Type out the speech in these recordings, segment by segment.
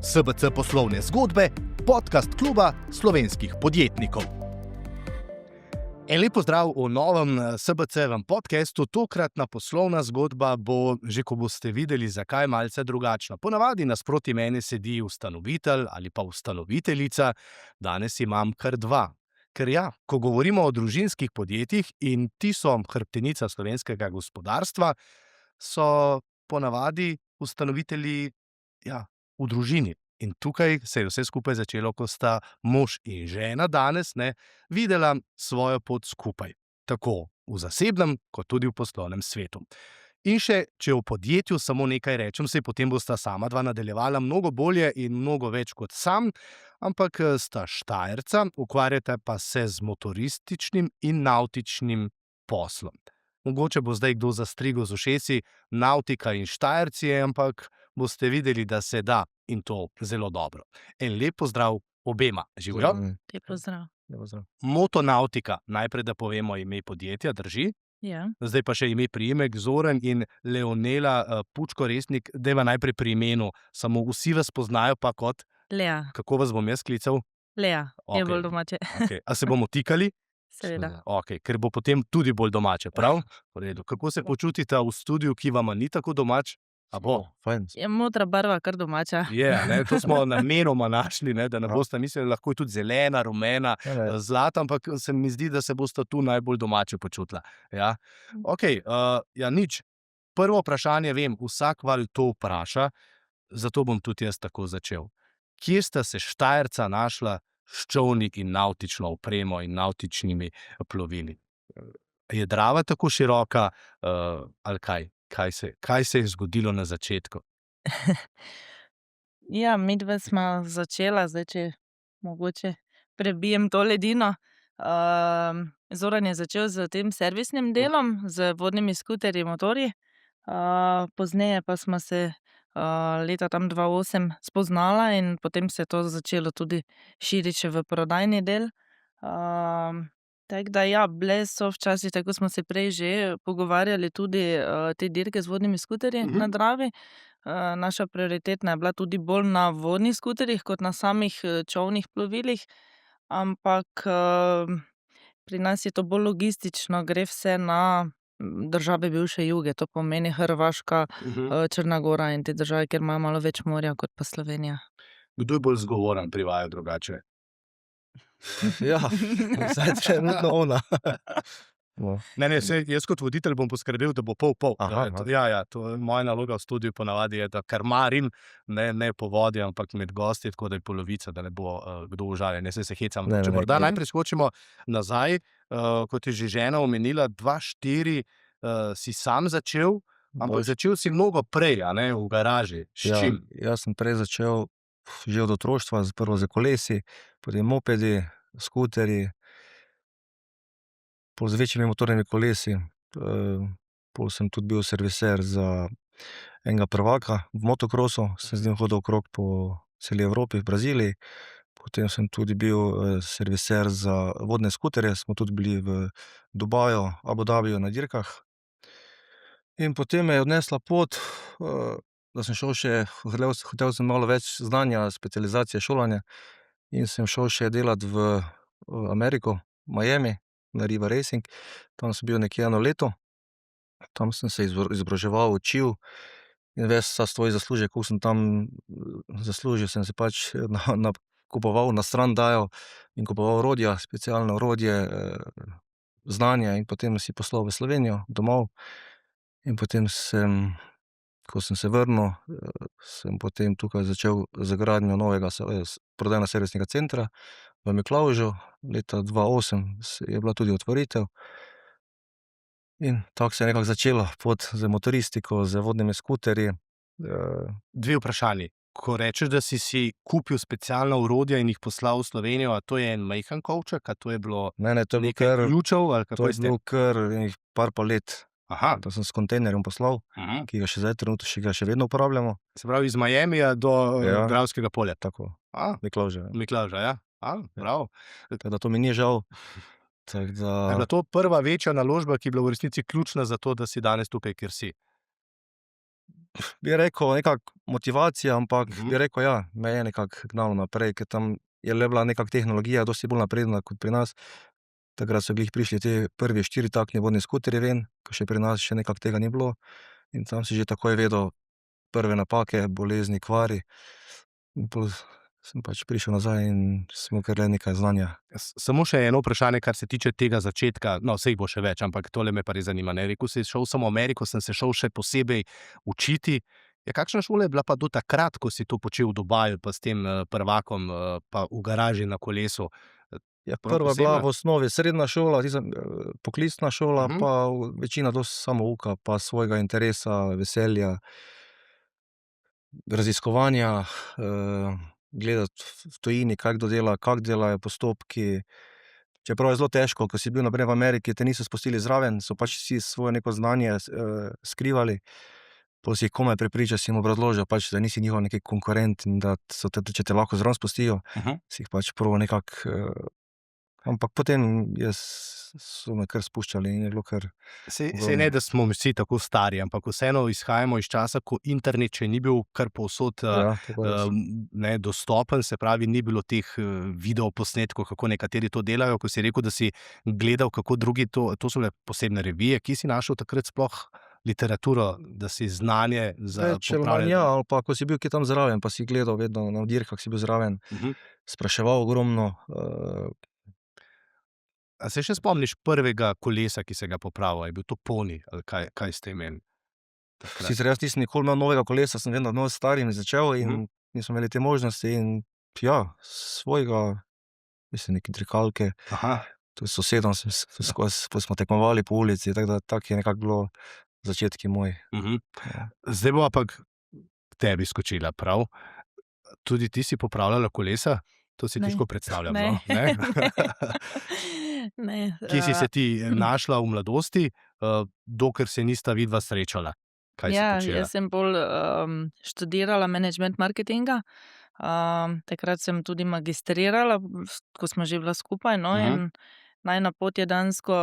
SBC poslovne zgodbe, podcast kluba slovenskih podjetnikov. En lep pozdrav v novem SBC-vem podcastu. Tokratna poslovna zgodba bo, že ko boste videli, zakaj, malce drugačna. Ponavadi nasproti mene sedi ustanovitelj ali pa ustanoviteljica, danes imam kar dva. Ker ja, ko govorimo o družinskih podjetjih in ti so hrbtenica slovenskega gospodarstva, so ponavadi ustanovitelji v družini. In tukaj se je vse skupaj začelo, ko sta mož in žena danes videla svojo pot skupaj. Tako v zasebnem, kot tudi v poslovnem svetu. In še, če v podjetju samo nekaj rečem, saj potem bosta sama dva nadaljevala mnogo bolje in mnogo več kot sam, ampak sta Štajerca, ukvarjata pa se z motorističnim in navtičnim poslom. Mogoče bo zdaj kdo zastrigel z ušesi, navtika in Štajerci, ampak boste videli, da se da in to zelo dobro. En lep pozdrav obema. Živjo? Lep pozdrav. Motonautika, najprej da povemo ime podjetja, drži? Ja. Zdaj pa še ime, priimek, Zoran in Leonela Pučko-Resnik. Dajva najprej pri imenu, samo vsi vas poznajo pa kot, Lea. kako vas bom jaz klical? Lea, je Okej. bolj domače. Okay. A se bomo tikali? Seveda. Okay, ker bo potem tudi bolj domače, prav? V redu. Kako se počutite v studiu, ki vama ni tako domač? A bo? Fajn. Je modra barva kar domača. To smo namenoma našli, da ne boste mislili, lahko je tudi zelena, rumena, zlata, ampak se mi zdi, da se boste tu najbolj domače počutila. Ja? Okej, nič. Prvo vprašanje vem, vsak val to vpraša, zato bom tudi jaz tako začel. Kje sta se Štajerca našla s čolni in navtično opremo in navtičnimi plovili? Je Drava tako široka ali kaj? Kaj se je zgodilo na začetku? Ja, midva sva začela, zdaj če mogoče prebijem to ledino. Zoran je začel s tem servisnim delom, z vodnimi skuterji, motorji. Pozneje pa sva se leta tam 2008 spoznala in potem se je to začelo tudi širiti še v prodajni del. Tako da ja, bile so včasih, tako smo se prej že pogovarjali, tudi te dirke z vodnimi skuterji na Dravi. Naša prioritetna je bila tudi bolj na vodnih skuterjih kot na samih čolnih plovilih, ampak pri nas je to bolj logistično, gre vse na države bivše Juge, to pomeni Hrvaška, Črna Gora in te države, kjer imajo malo več morja kot pa Slovenija. Kdo je bolj zgovoren pri vaju drugače? Ja, vsaj trenutno ona. Jaz kot voditelj bom poskrbel, da bo pol. Aha. To je moja naloga v studiu ponavadi je, da krmarim, ne po vodi, ampak med gosti, tako da je polovica, da ne bo kdo užaljen. Ne se hecam. Če morda najprej skočimo nazaj, kot je že žena omenila, 2004 si sam začel, ampak začel si mnogo prej, v garaži. S čim? Jaz sem prej začel že od otroštva, prvo z kolesi, potem mopedi, skuterji, pol z večjimi motornimi kolesi. Pol sem tudi bil serviser za enega prvaka v motokrosu, sem z njim hodil okrog po celi Evropi, v Braziliji. Potem sem tudi bil serviser za vodne skuterje, smo tudi bili v Dubaju, Abu Dhabiju na dirkah. In potem me je odnesla pot, da sem šel še, hotel sem malo več znanja, specializacije, šolanja, in sem šel še delati v Ameriko, Miami, na Riva Racing. Tam sem bil nekje 1 leto, tam sem se izobraževal, učil in ves svoj zaslužek, koliko sem tam zaslužil, sem se pač kupoval, na stran dajal in kupoval orodja, specialno orodje, znanje, in potem si poslal v Slovenijo, domov. In potem ko sem se vrnil, sem potem tukaj začel z gradnjo novega prodajno-servisnega centra v Miklavžu. Leta 2008 je bila tudi otvoritev. In tako se je nekako začela pot z motoristiko, z vodnimi skuterji. Dve vprašanji. Ko rečeš, da si kupil specialna orodja in jih poslal v Slovenijo, a to je en majhen kovček, a to je bilo Ne, to je bilo nekaj ključev, ali kako to je je bilo kar enih par palet. Aha. To sem s kontejnerjem poslal, ki ga še zdaj trenutno še vedno uporabljamo. Se pravi, iz Miamija do Ja. Dravskega polja. Tako, A, Miklavža. Miklavža, ja. Bravo. Tako da to mi ni žal. Tako Je da bila to prva večja naložba, ki je bila v resnici ključna za to, da si danes tukaj, kjer si? bi rekel, nekako motivacija, ampak Mhm. bi rekel, ja, me je nekako gnalo naprej, ker tam je le bila nekako tehnologija dosti bolj napredna kot pri nas. Takrat so glih prišli ti prvi štiritaktni vodni skuterji ven, ko še pri nas še nekako tega ni bilo. In tam si že takoj vedel prve napake, bolezni, kvari. In pol sem pač prišel nazaj in sem imel kar le nekaj znanja. Samo še eno vprašanje, kar se tiče tega začetka, no, saj jih bo še več, ampak tole me pa res zanima, ne. Rekel si, šel sem v Ameriko, sem se šel še posebej učiti. Ja, kakšna šola je bila pa do takrat, ko si to počel v Dubaju, pa s tem, prvakom, pa v garaži na kolesu? Ja, Prav prva je bila posebna? v osnovi srednja šola, tista, poklicna šola, Mhm. pa večina dosti samouka, pa svojega interesa, veselja, raziskovanja, gledati v tujini, kaj kdo dela, kako delajo postopki. Čeprav je zelo težko, ko si bil naprej v Ameriki, te niso spustili zraven, so pač vsi svoje neko znanje skrivali. Pol si jih komaj prepričal, si jim obrazložil, pač, da nisi njihov neki konkurent in da so te, če te lahko zraven spustijo, si jih pač prvo nekako, ampak potem so me kar spuščali in je bilo kar Saj ne, ogromno. da smo vsi tako stari, ampak vseeno izhajamo iz časa, ko internet še ni bil kar povsod, Ja, tako res. ne, dostopen, se pravi, ni bilo teh, videoposnetkov, kako nekateri to delajo. Ko si rekel, da si gledal, kako drugi to so bile posebne revije. Kje si našel takrat sploh literaturo, da si znanje za Več ali manj popravljanje? ja, ali pa ko si bil kje tam zraven, pa si gledal vedno na dirkah, si bil zraven, spraševal ogromno, A se še spomniš prvega kolesa, ki si ga popravil? Je bil to poni ali kaj ste imeli takrat? sicer jaz nisem nikoli imel novega kolesa, sem vedno imel s starim začel in Mhm. nismo imeli te možnosti in ja, svojega, mislim, neke drikalke, Aha. tudi s sosedom skozi, pol smo tekmovali po ulici, tako da tako je nekako bilo začetki moji. Ja. Zdaj bova pa k tebi skočila, prav? Tudi ti si popravljala kolesa? To si Ne. težko predstavljam, Ne. no, ne? Ne, Kje si se ti našla v mladosti, dokler se nista vidva srečala? Kaj si ja, počela? jaz sem bolj, študirala management marketinga. Takrat sem tudi magistrirala, ko sva že bila skupaj, no, in najina pot je dejansko,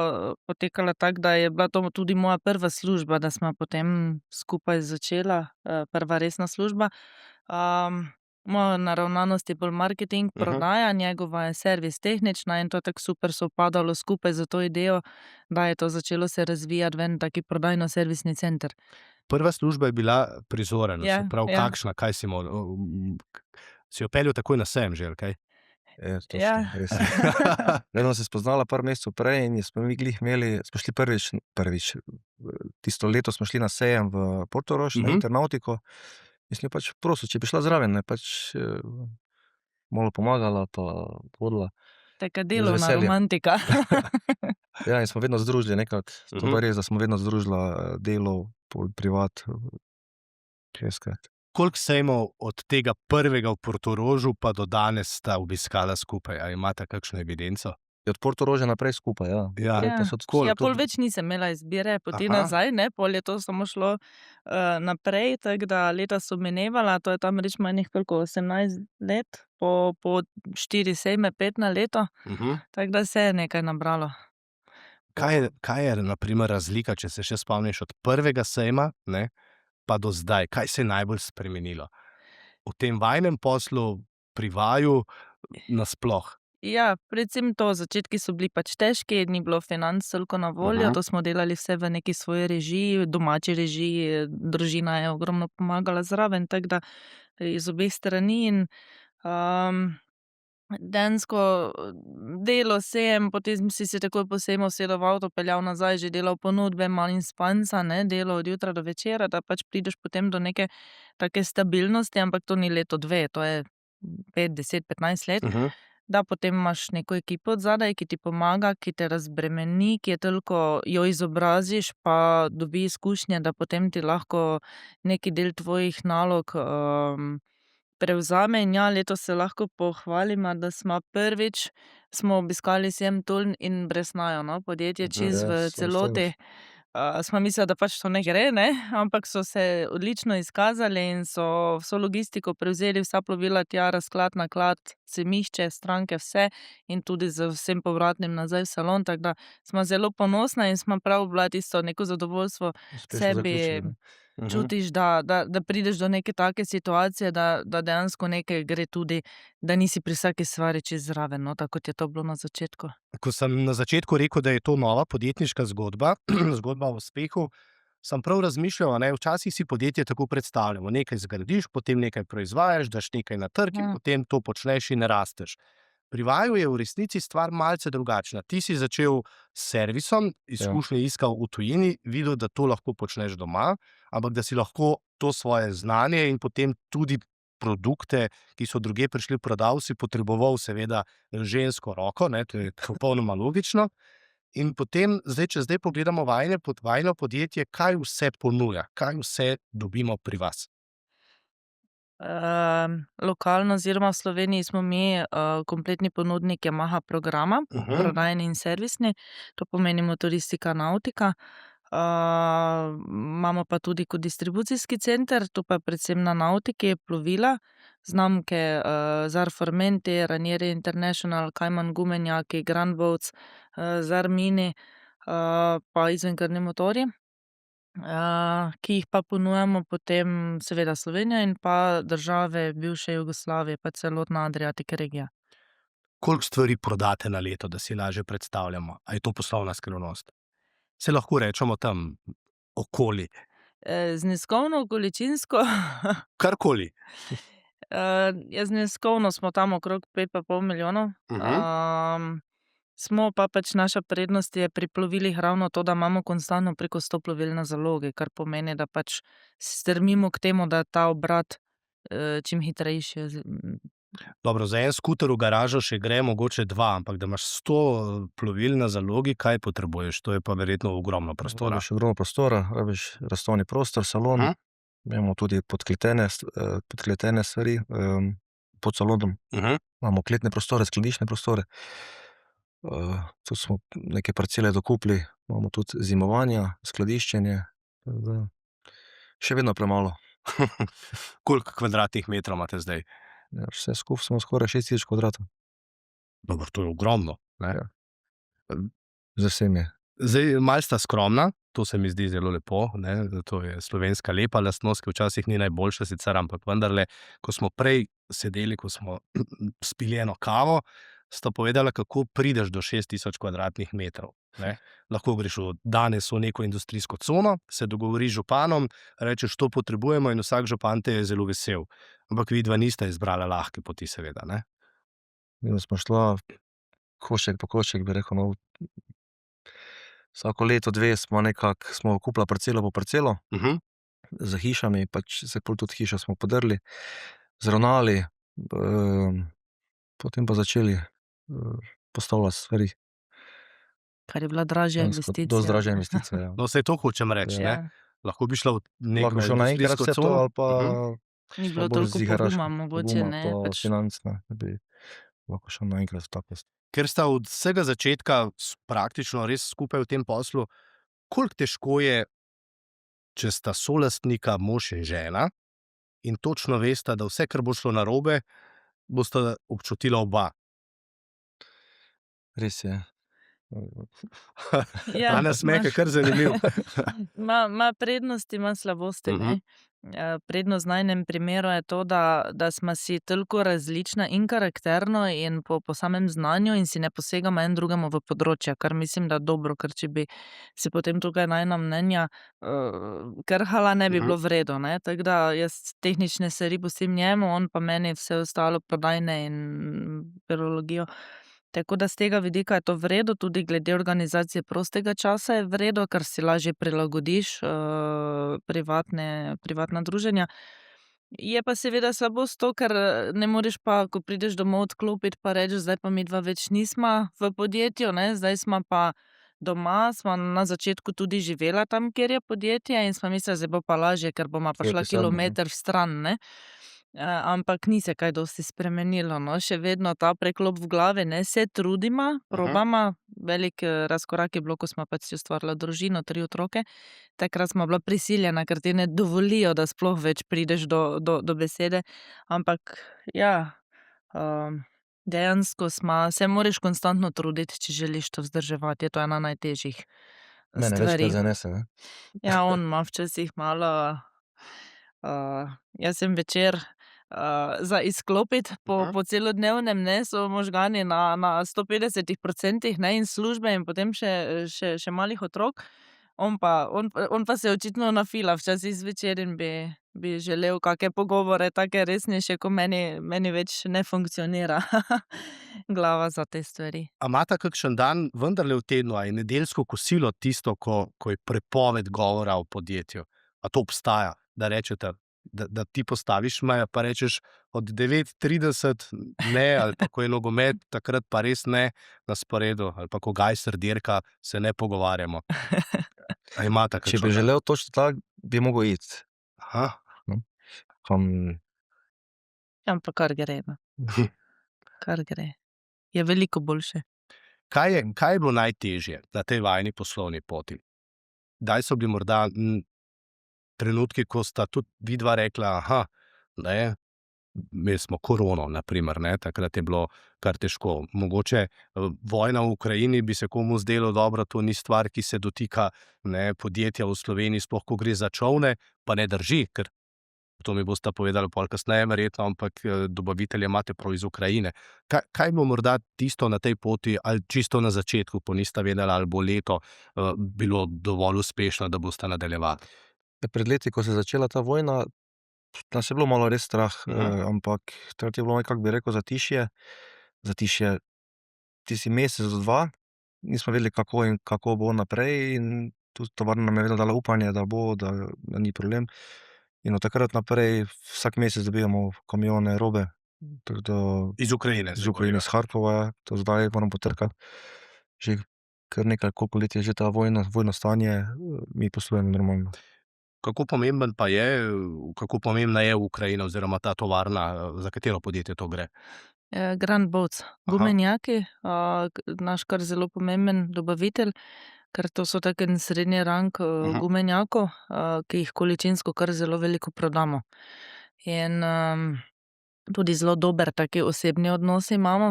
potekala tako, da je bila to tudi moja prva služba, da sva potem skupaj začela, prva resna služba. Moja naravnanost je bolj marketing, prodaja, njegova je servis, tehnična, in to je tako super sovpadalo skupaj s to idejo, da je to začelo se razvijati v en taki prodajno-servisni center. Prva služba je bila prizorana, se Ja, pravi, ja. kakšna, kaj si si jo peljal takoj na sejem že, ali kaj? Točno, Ja. res je. Vedno se spoznala par mesecev prej in smo mi glih imeli, smo šli prvič, tisto leto smo šli na sejem v Portorož, na Internautiko, in sem jo pač prosil, če bi šla zraven, ne, pač, malo pomagala pa vodila. Taka Z delovna veseljem. romantika. Ja, in smo vedno združili nekako, to pa res, da smo vedno združila, delo, pol privat, šestkrat. Koliko sejmov od tega prvega v Portorožu pa do danes sta obiskala skupaj? A imata kakšno evidenco? Od Portoroža naprej skupaj, ja. Ja. Verjetno so tudi Ja, pol več nisem imela izbire poti Aha. nazaj, ne, pol je to samo šlo, naprej, tako da leta so minevala, to je tam recimo enih koliko, 18 let, po 4 sejme, 5 na leto, tako da se je nekaj nabralo. Kaj je na primer razlika, če se še spomniš od prvega sejma, ne, pa do zdaj? Kaj se je najbolj spremenilo v tem vajinem poslu, pri vaju, nasploh? Ja, predvsem to, začetki so bili pač težki, ni bilo financ toliko na voljo, to smo delali vse v neki svoji režiji, domači režiji, družina je ogromno pomagala zraven, tako da iz obeh strani in, dejansko delo, sejem, potem si se takoj po sejmu usedel v avto, peljal nazaj, že delal ponudbe, malo in spanca, ne, delo od jutra do večera, da pač prideš potem do neke take stabilnosti, ampak to ni leto, dve, to je 5, 10, 15 let. Da potem imaš neko ekipo odzadaj, ki ti pomaga, ki te razbremeni, ki je toliko jo izobraziš, pa dobi izkušnje, da potem ti lahko neki del tvojih nalog, prevzame. In ja, letos se lahko pohvalimo, da smo obiskali sejem Tuln in Bresnajo, no, podjetje čisto v Ja, so celoti. Smo mislili, da pač to ne gre, ne, ampak so se odlično izkazali in so vso logistiko prevzeli, vsa plovila tja, razklad, naklad, sejmišče, stranke, vse, in tudi z vsem povratnim nazaj v salon, tako da smo zelo ponosna in smo prav bila tisto neko zadovoljstvo Uspešno sebi zaključili, ne. čutiš, da prideš do neke take situacije, da dejansko nekaj gre tudi, da nisi pri vsaki stvari čisto zraven, no, tako kot je to bilo na začetku. Ko sem na začetku rekel, da je to nova podjetniška zgodba, zgodba o uspehu, sem prav razmišljal, včasih si podjetje tako predstavljamo. Nekaj zgradiš, potem nekaj proizvajaš, daš nekaj na trg in potem to počneš in rasteš. Pri vaju je v resnici stvar malce drugačna. Ti si začel s servisom, izkušnje iskal v tujini, videl, da to lahko počneš doma, ampak da si lahko to svoje znanje in potem tudi produkte, ki so drugje prišli v prodav, si potreboval seveda žensko roko, to je popolnoma logično. In potem, če zdaj pogledamo vajino podjetje, kaj vse ponuja, kaj vse dobimo pri vas? Lokalno oziroma v Sloveniji smo mi kompletni ponudnik Yamaha programa, prodajni in servisni, to pomeni motoristika, nautika. Imamo pa tudi kot distribucijski center, to pa je predvsem na nautiki, plovila, znamke Zar Formente, Ranieri International, Kajman gumenjaki, Grand Boats, Zar Mini, pa izvenkrvni motorji, ki jih pa ponujamo potem seveda Slovenija in pa države bivše Jugoslavije, pa celotna Adriatic regija. Koliko stvari prodate na leto, da si lažje predstavljamo? A je to poslovna skrivnost? Se lahko rečemo tam okoli. Zneskovno, količinsko, Karkoli. zneskovno smo tam okrog 5,5 milijonov. Smo pa pač naša prednost je pri plovilih ravno to, da imamo konstantno preko 100 plovil na zalogi, kar pomeni, da pač strmimo k temu, da ta obrat čim hitrejši. Dobro, za en skuter v garažo še gre mogoče 2, ampak da imaš 100 plovil na zalogi, kaj potrebuješ? To je pa verjetno ogromno prostora. Rabiš ogromno prostora, rabiš razstavni prostor, salon, imamo tudi podkletene stvari pod salonom, imamo kletne prostore, skladiščne prostore. Tu smo neke parcele dokupili, imamo tudi zimovanja, skladiščenje, še vedno premalo. Koliko kvadratnih metrov imate zdaj? Ja, vse skupaj smo skoraj 6000 kvadratov. Dobro, to je ogromno. Ja. Z vsem je. Zdaj, malo sta skromna, to se mi zdi zelo lepo, to je slovenska lepa lastnost, ki včasih ni najboljša sicer, ampak vendarle, ko smo prej sedeli, ko smo spili eno kavo, sta povedala, kako prideš do 6000 kvadratnih metrov. Lahko greš danes v neko industrijsko cono, se dogovoriš z županom, rečeš, to potrebujemo in vsak župan te je zelo vesel. Ampak vidva nista izbrala lahke poti, seveda. Mi smo šla košček po košček, bi rekel, vsako leto, 2 smo kupila parcelo po parcelo, za hišami, pač se pol tudi hišo smo podrli, zravnali, potem pa začeli postavljati stvari. Kar je bila dražja investicija. Dosti dražja investicija, ja. No, saj to hočem reči, Lahko bi šla v neko Lahko bi šel naenkrat vse to, ali pa ni bilo toliko poguma, mogoče ne. pa financ, da bi lahko šel naenkrat v tako. Ker sta od vsega začetka praktično res skupaj v tem poslu, koliko težko je, če sta solastnika mož in žena in točno vesta, da vse, kar bo šlo narobe, bosta občutila oba. Res je. Ja, Ta nasmeh je kar zanimiv. Ima prednosti, ima slabosti. Prednost v najinem primeru je to, da smo si toliko različna in karakterno in po samem znanju in si ne posegamo en drugemu v področja, kar mislim, da je dobro, ker če bi se potem tukaj najina mnenja krhala, ne bi bilo v redu. Tako da jaz tehnične stvari pustim njemu, on pa meni vse ostalo, prodajne in perologijo. Tako da z tega vidika je to v redu, tudi glede organizacije prostega časa je v redu, ker si lažje prilagodiš privatna druženja. Je pa seveda slabost to, ker ne moreš pa, ko prideš domov, odklopiti pa reči, zdaj pa midva več nisva v podjetju, zdaj sva pa doma, sva na začetku tudi živela tam, kjer je podjetje in sva mislila, zdaj bo pa lažje, ker bova prišla kilometer vstran, ampak ni se kaj dosti spremenilo, še vedno ta preklop v glavi, se trudimo, probamo, velik razkorak je bilo, ko smo pač si ustvarila družino, 3 otroke, takrat smo bila prisiljena, ker ti ne dovolijo, da sploh več prideš do besede, ampak ja, dejansko se moraš konstantno truditi, če želiš to vzdrževati, je to ena najtežjih Mene stvari. večkrat zanese, ne. Ja, on ima včasih malo, jaz sem večer, za izklopiti po celodnevnem, ne, so možgani na 150%, ne, in službe in potem še malih otrok. On pa se očitno nafila včasih zvečer in bi želel kake pogovore, take resnejše, ko meni več ne funkcionira glava za te stvari. A imata kakšen dan vendarle v tednu, a je nedeljsko kosilo tisto, ko je prepoved govora v podjetju? A to obstaja, da rečete, da ti postaviš mejo, pa rečeš od 9:30 ne, ali pa ko je nogomet, takrat pa res ne na sporedu, ali pa ko Gajser dirka, se ne pogovarjamo. A imata Če kakšen bi dan? želel točno tako, bi mogel iti. Aha. Ampak kar gre, no. Kar gre. Je veliko boljše. Kaj je bilo najtežje na tej vajini poslovni poti? Kdaj so bili morda trenutki, ko sta tudi vidva rekla, aha, ne, imeli smo korono, na primer, ne, takrat je bilo kar težko. Mogoče vojna v Ukrajini bi se komu zdelo, dobro, to ni stvar, ki se dotika, ne, podjetja v Sloveniji, sploh ko gre za čolne, pa ne drži, ker to mi boste povedali pol kasneje verjetno, ampak dobavitelje imate prav iz Ukrajine. Kaj bo morda tisto na tej poti, ali čisto na začetku, ko nista vedela, ali bo leto bilo dovolj uspešno, da boste nadaljevali? Pred leti, ko se je začela ta vojna, nas je bilo malo res strah, ampak takrat je bilo nekako, bi rekel, zatišje tisti mesec do dva, nismo vedeli, kako bo naprej, in tudi tovarna nam je vedno dala upanje, da bo, da ni problem. In od takrat naprej vsak mesec dobivamo kamione robe, tako da Iz Ukrajine. iz Ukrajine, iz Harkova, to zdaj moram potrkati. Že kar nekaj, koliko let je že ta vojno stanje, mi poslujemo normalno. Kako pomembna je Ukrajina oziroma ta tovarna, za katero podjetje to gre? Grand Boats, gumenjaki, naš kar zelo pomemben dobavitelj, ker to so tak en srednji rang gumenjakov, ki jih količinsko kar zelo veliko prodamo. In tudi zelo dober taki osebni odnos imamo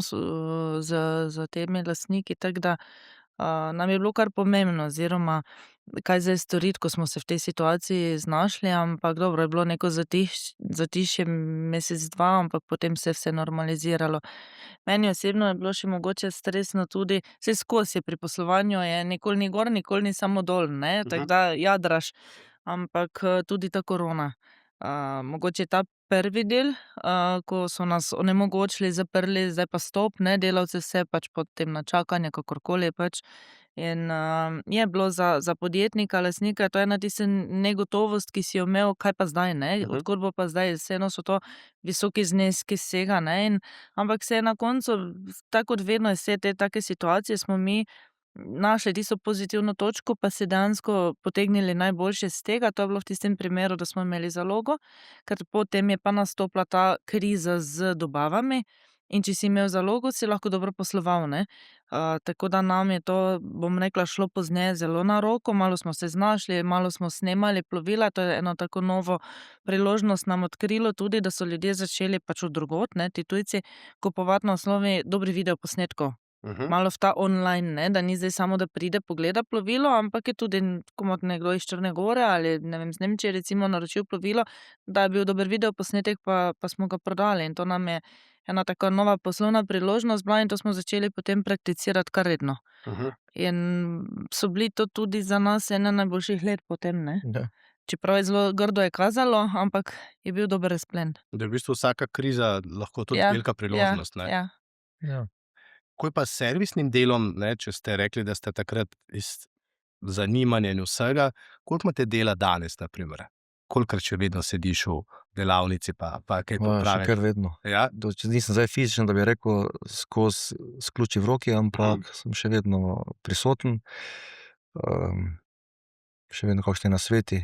z temi lastniki, tako da nam je bilo kar pomembno, oziroma kaj zdaj storiti, ko smo se v tej situaciji znašli, ampak dobro, je bilo neko zatišje mesec, dva, ampak potem se je vse normaliziralo. Meni osebno je bilo še mogoče stresno tudi, saj skozi je pri poslovanju, je nikoli ni gor, nikoli ni samo dol, ne, tako da jadraš, ampak tudi ta korona. Mogoče ta prvi del, ko so nas onemogočili, zaprli, zdaj pa stop, ne, delavce vse pač potem na čakanje, kakorkoli pač. In je bilo za podjetnika, lastnika, to je ena tista negotovost, ki si jo imel, kaj pa zdaj, ne, od kod bo pa zdaj, vseeno so to visoki zneski vsega, ne, ampak se je na koncu, tako kot vedno vse te take situacije, smo mi našli tisto pozitivno točko, pa si dejansko potegnili najboljše iz tega. To je bilo v tistem primeru, da smo imeli zalogo, ker potem je pa nastopila ta kriza z dobavami, in če si imel zalogo, si lahko dobro posloval, ne. Tako da nam je to, bom rekla, šlo pozneje zelo na roko, malo smo se znašli, malo smo snemali plovila, to je eno tako novo priložnost nam odkrilo tudi, da so ljudje začeli pač od drugod, ne, ti tujci, kupovati na osnovi dobrih videoposnetkov. Malo v ta online, ne, da ni zdaj samo, da pride, pogleda plovilo, ampak je tudi komot nekdo iz Črne gore ali, ne vem, iz Nemčije recimo naročil plovilo, da je bil dober videoposnetek, pa smo ga prodali, in to nam je ena taka nova poslovna priložnost bila in to smo začeli potem prakticirati kar redno. In so bili to tudi za nas ene najboljših let potem, ne. Ja. Čeprav je zelo grdo je kazalo, ampak je bil dober razplen. Da je v bistvu vsaka kriza lahko tudi Ja, velika priložnost, ne? Ja. Ja. Ko je pa s servisnim delom, ne, če ste rekli, da ste takrat iz zanimanja in vsega, koliko imate dela danes, na primer? Kolikokrat še vedno sediš v delavnici, pa kaj Še popraviš? kar vedno. Ja? Nisem zdaj fizičen, da bi rekel skozi s ključi v roki, ampak sem še vedno prisoten. Še vedno kakšni nasveti,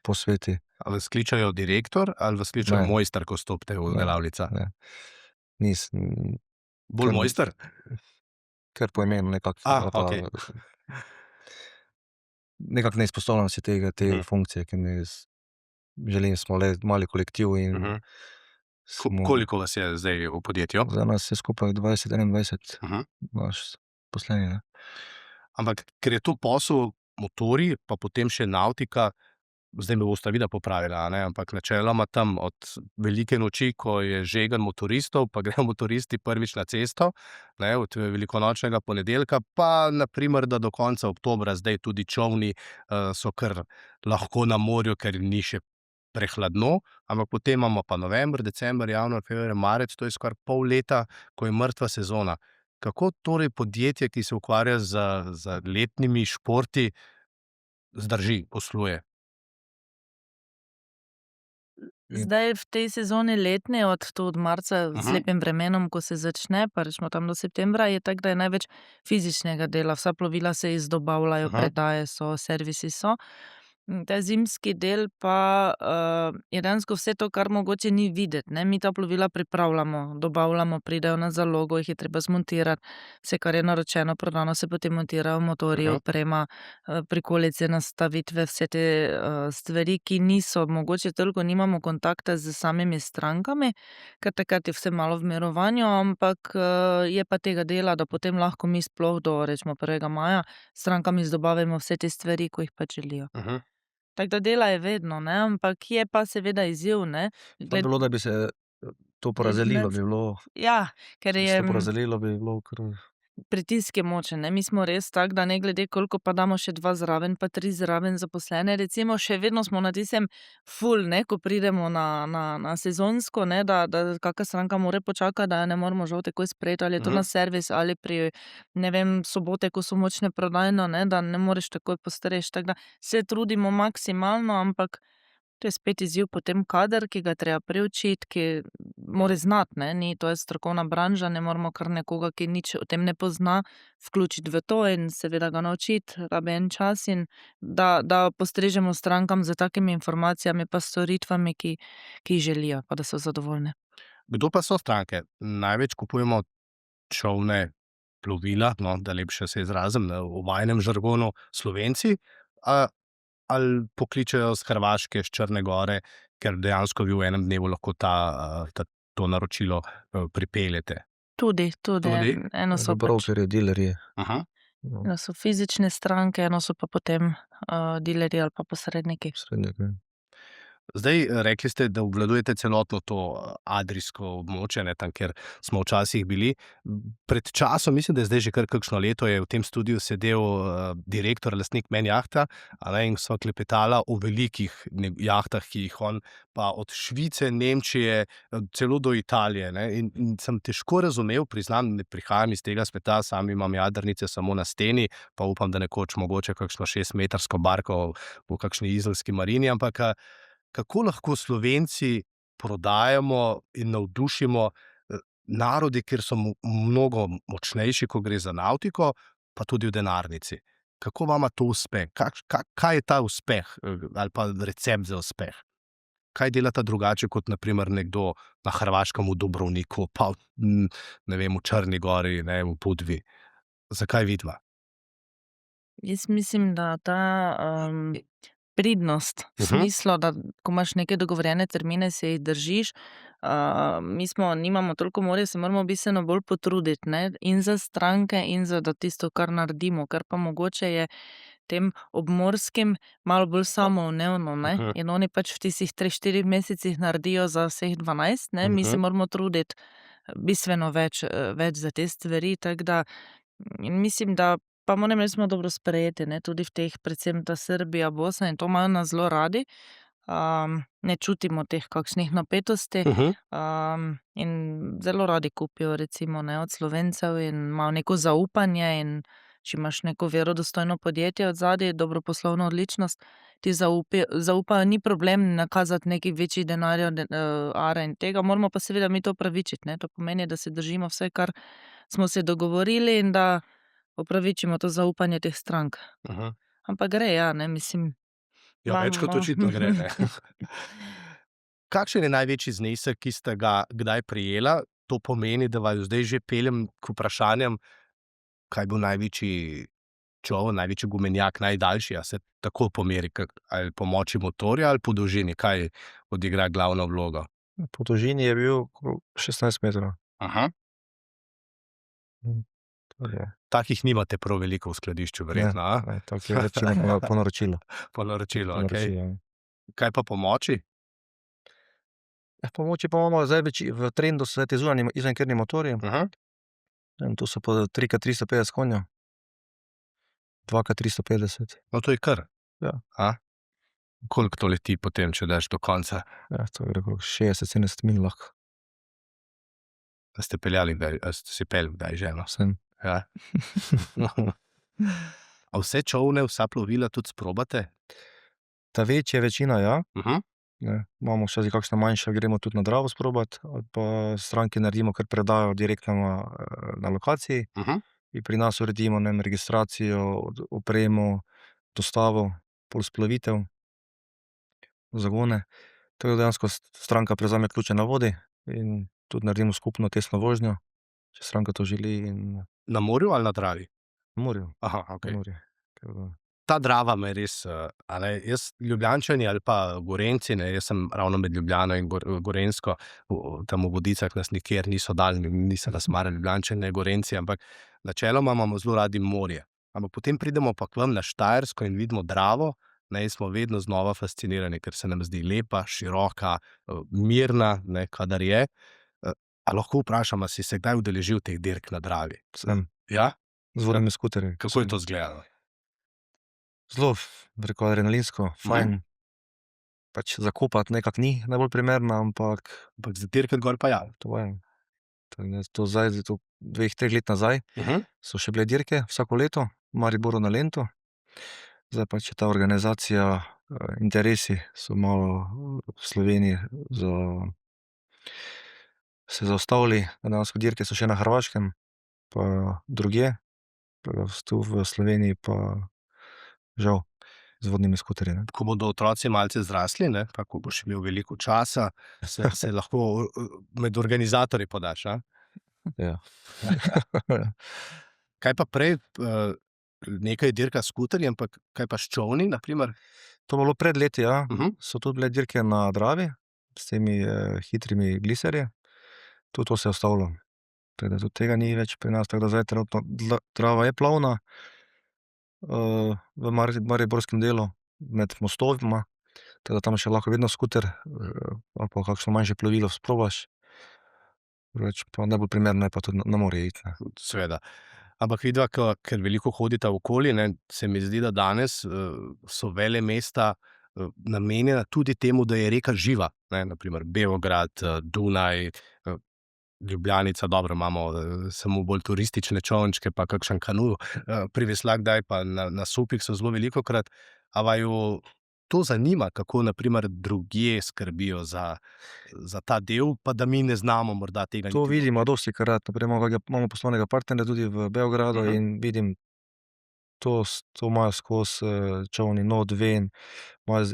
posveti. Ali vas kličajo direktor, ali vas kličajo Ne. mojster, ko stopite v Ne, delavnico? ne. Nisem, Bolj Ker- mojster? kar po imenu nekako. Okej. Nekako ne izpostavljam si te funkcije, ki mi želim, smo le mali kolektiv in Koliko vas je zdaj v podjetju? za nas je skupaj 20, 21 naš poslednji, ne. Ampak ker je to posel, motorji, pa potem še navtika, zdaj me bosta videa popravila, ampak načeloma tam od velike noči, ko je žegen motoristov, pa grejo motoristi prvič na cesto, od velikonočnega ponedeljka, pa na primer, da do konca oktobra, zdaj tudi čolni so kar lahko na morju, ker ni še prehladno, ampak potem imamo pa november, december, januar, februar, marec, to je skoraj pol leta, ko je mrtva sezona. Kako torej podjetje, ki se ukvarja z letnimi športi, zdrži, posluje? Zdaj v tej sezoni letni, od marca z lepim vremenom, ko se začne, pa rečemo tam do septembra, je tako, da je največ fizičnega dela. Vsa plovila se izdobavljajo, predaje so, servisi so. Ta zimski del pa je dejansko vse to, kar mogoče ni videti, ne. Mi ta plovila pripravljamo, dobavljamo, pridejo na zalogo, jih je treba zmontirati. Vse, kar je naročeno, prodano, se potem montirajo motorji, oprema, prikolice, nastavitve, vse te stvari, ki niso, mogoče toliko nimamo kontakta s samimi strankami, ker takrat je vse malo v mirovanju, ampak je pa tega dela, da potem lahko mi sploh do, recimo 1. maja, strankam izdobavimo vse te stvari, ko jih pač želijo. Tako da dela je vedno, ne, ampak je pa seveda izziv, ne. Pa bilo, da bi se to porazdelilo, bi bilo, Ja, ker je to porazdelilo bi bilo kar. pritisk je močen, ne. Mi smo res tako, da ne glede koliko pa damo še 2 zraven, pa 3 zraven zaposlene, recimo še vedno smo na tistem ful, ne, ko pridemo na sezonsko, ne, da kaka stranka more počakati, da je ne moremo žal takoj sprejeti, ali je to na servis ali pri, ne vem, sobote, ko so močne prodajno, ne, da ne moreš takoj postreči, tako da se trudimo maksimalno, ampak to je spet izziv potem kader, ki ga je treba preučiti, ki mora znati, ne, to je strokovna branža, ne moremo kar nekoga, ki nič o tem ne pozna, vključiti v to in seveda ga naučiti, rabi en čas in da postrežemo strankam s takimi informacijami pa storitvami, ki jih želijo, pa da so zadovoljne. Kdo pa so stranke? Največ kupujemo čolne, plovila, da lepše se izrazim, v vajinem žargonu, Slovenci, ali pokličejo s Hrvaške, s Črne gore, ker dejansko vi v enem dnevu lahko to naročilo pripeljete? Tudi. Eno so pač, Brokerji, dilerji. eno so fizične stranke, eno so pa potem dilerji ali pa posredniki. Posredniki. Zdaj, rekli ste, da obvladujete celotno to adrijsko območje, tam, kjer smo včasih bili. Pred časom, mislim, da je zdaj že kar kakšno leto, je v tem studiu sedel direktor, lastnik Men jahta, in sva klepetala o velikih jahtah, ki jih on pa od Švice, Nemčije, celo do Italije, in sem težko razumel, priznam, ne prihajam iz tega sveta, sam imam jadrnice samo na steni, pa upam, da nekoč mogoče kakšno 6-metrsko barko v kakšni izolski marini, ampak kako lahko Slovenci prodajamo in navdušimo narodi, kjer so mnogo močnejši, ko gre za navtiko, pa tudi v denarnici? Kako vama to uspe? Kaj je ta uspeh ali pa recept za uspeh? Kaj delata drugače kot na primer nekdo na Hrvaškem v Dubrovniku, pa ne vem, v Črni gori, v Budvi? Zakaj vidva? Jaz mislim, da ta pridnost v smislu, da ko imaš neke dogovorjene termine, se jih držiš. Mi nimamo toliko morja, se moramo bistveno bolj potruditi, ne, in za stranke in za tisto, kar naredimo, kar pa mogoče je tem obmorskim malo bolj samoumevno, ne, in oni pač v tistih 3-4 mesecih naredijo za vseh 12, ne, mi se moramo truditi bistveno več za te stvari, tako da in mislim, da pa moram reči, smo dobro sprejeti, ne, tudi v teh, predvsem ta Srbija, Bosna, in to imajo nas zelo radi. Ne čutimo teh kakšnih napetosti. In zelo radi kupijo recimo, ne, od Slovencev in imajo neko zaupanje, in če imaš neko verodostojno podjetje odzadaj, dobro poslovno odličnost, ti zaupajo, ni problem nakazati nekaj večjih denarjev, in tega moramo pa seveda mi to opravičiti, ne. To pomeni, da se držimo vse, kar smo se dogovorili, in da opravičimo to zaupanje teh strank. Ampak gre, ja, ne, mislim. Ja, več kot očitno gre, ne. Kakšen je največji znesek, ki ste ga kdaj prejela? To pomeni, da vas zdaj že peljem k vprašanjem, kaj bo največji čoln, največji gumenjak, najdaljši, a se tako pomeri, ali po moči motorja ali po dolžini, kaj odigra glavno vlogo? Po dolžini je bil okrog 16 metrov. To je. Takih nimate prav veliko v skladišču, verjetno, a? Ne, tako je večino po naročilu. Po naročilu, Po okej. naročilu, ja. Kaj pa pomoči? Pomoči pa imamo zdaj v trendu so ti zunanji izvenkerni motorji. Tu so po 3x350 konjev, 2x350. No, to je kar. Ja. A? Koliko to leti potem, če daš do konca? Ja, to je okrog 60-70 milj lahko. A ste peljali kdaj, a ste si peljali kdaj že, no? Sem. Ja. A vse čolne, vsa plovila tudi sprobate? Ta večja večina, ja. Mhm. Ne, imamo včasih kakšna manjša, gremo tudi na Dravo sprobat, ali pa stranki naredimo kar predajo direktno na lokaciji. In pri nas uredimo, ne vem, registracijo, opremo, dostavo, pol splavitev, zagone. Tako da dejansko stranka prevzame ključe na vodi in tudi naredimo skupno testno vožnjo, če stranka to želi, in Na morju ali na Dravi? na morju. Aha, okej. Na morju. Tako da. Ta Drava me res, a ne, jaz Ljubljančani ali pa Gorenjci, ne, jaz sem ravno med Ljubljano in Gorenjsko, tam v Vodicah nas nikjer niso dali, niso nas marali Ljubljančani, ne Gorenjci, ampak načeloma imamo zelo radi morje. Ampak potem pridemo pa k vam na Štajersko in vidimo Dravo, ne, in smo vedno znova fascinirani, ker se nam zdi lepa, široka, mirna, ne, kadar je. A lahko vprašam, a si se kdaj udeležil teh dirk na Dravi? Sem. Ja? Z vodnimi skuterji. Kako je to izgledalo? Zelo, bi rekel, adrenalinsko, fajn. Pač zakopati nekako ni najbolj primerno, ampak Ampak za dirkati gor pa ja. to je. To zdaj, to 2-3 let nazaj, so še bile dirke vsako leto, v Mariboru na Lentu. Zdaj pač je ta organizacija, interesi so malo v Sloveniji se zaustavili, dejansko dirke so še na Hrvaškem, pa drugje, tu v Sloveniji pa žal z vodnimi skuterji, ne. Ko bodo otroci malce zrasli, ne, pa ko boš imel veliko časa, se lahko med organizatorji podaš, a? Ja. Kaj pa prej, nekaj dirka s skuterji, ampak kaj pa s čolni, na primer? To bilo pred leti, ja. So tudi bile dirke na Dravi s temi hitrimi gliserji. Tudi to se je ustavilo. Tako da tudi tega ni več pri nas, tako da zdaj trenutno Drava je plovna v mariborskem delu med mostovima, tako da tam še lahko vedno skuter ali pa kakšno manjše plovilo sprobaš. Drugače pa najbolj primerno je pa tudi na morje iti, ne. Seveda. Ampak vidva, ker veliko hodita okoli, ne, se mi zdi, da danes so velemesta namenjena tudi temu, da je reka živa, ne, na primer Beograd, Dunaj, Ljubljanica, dobro, imamo samo bolj turistične čolničke pa kakšen kanu, priveslak kdaj pa na Sopih so zelo velikokrat. A vaju to zanima, kako na primer drugje skrbijo za ta del, pa da mi ne znamo morda tega To niti vidimo dostikrat, na primer imamo poslovnega partnerja tudi v Beogradu in vidim, to imajo skozi čolni not ven, imajo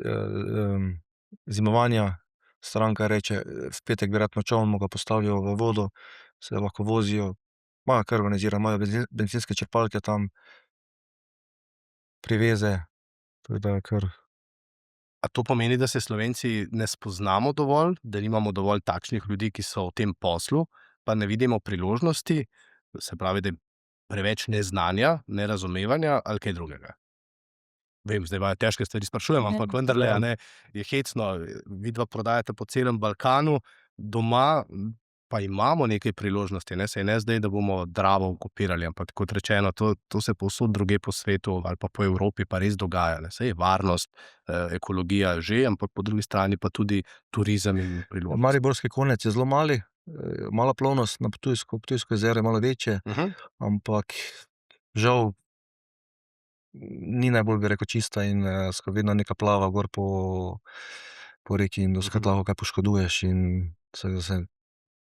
zimovanja. Stranka reče, v petek bi rad na čoln, mu ga postavijo v vodo, se lahko vozijo, imajo kar organizirano, imajo bencinske črpalke tam, priveze, tako da kar. A to pomeni, da se Slovenci ne spoznamo dovolj, da nimamo dovolj takšnih ljudi, ki so v tem poslu, pa ne vidimo priložnosti, se pravi, da je preveč neznanja, nerazumevanja ali kaj drugega? Vem, zdaj imajo težke stvari sprašujem, ampak vendarle, a ne, je hecno, vidva prodajate po celem Balkanu, doma pa imamo nekaj priložnosti, ne, saj ne zdaj, da bomo Dravo okupirali, ampak kot rečeno, to se povsod drugje po svetu ali pa po Evropi pa res dogaja, ne, saj je varnost, ekologija že, ampak po drugi strani pa tudi turizem in priložnosti. Mariborski konec je zelo mali, mala plovnost, na Ptujsko jezero je malo večje, ampak žal ni najbolj, bi rekel, čista in vedno neka plava gor po reki in dostikrat lahko kaj poškoduješ in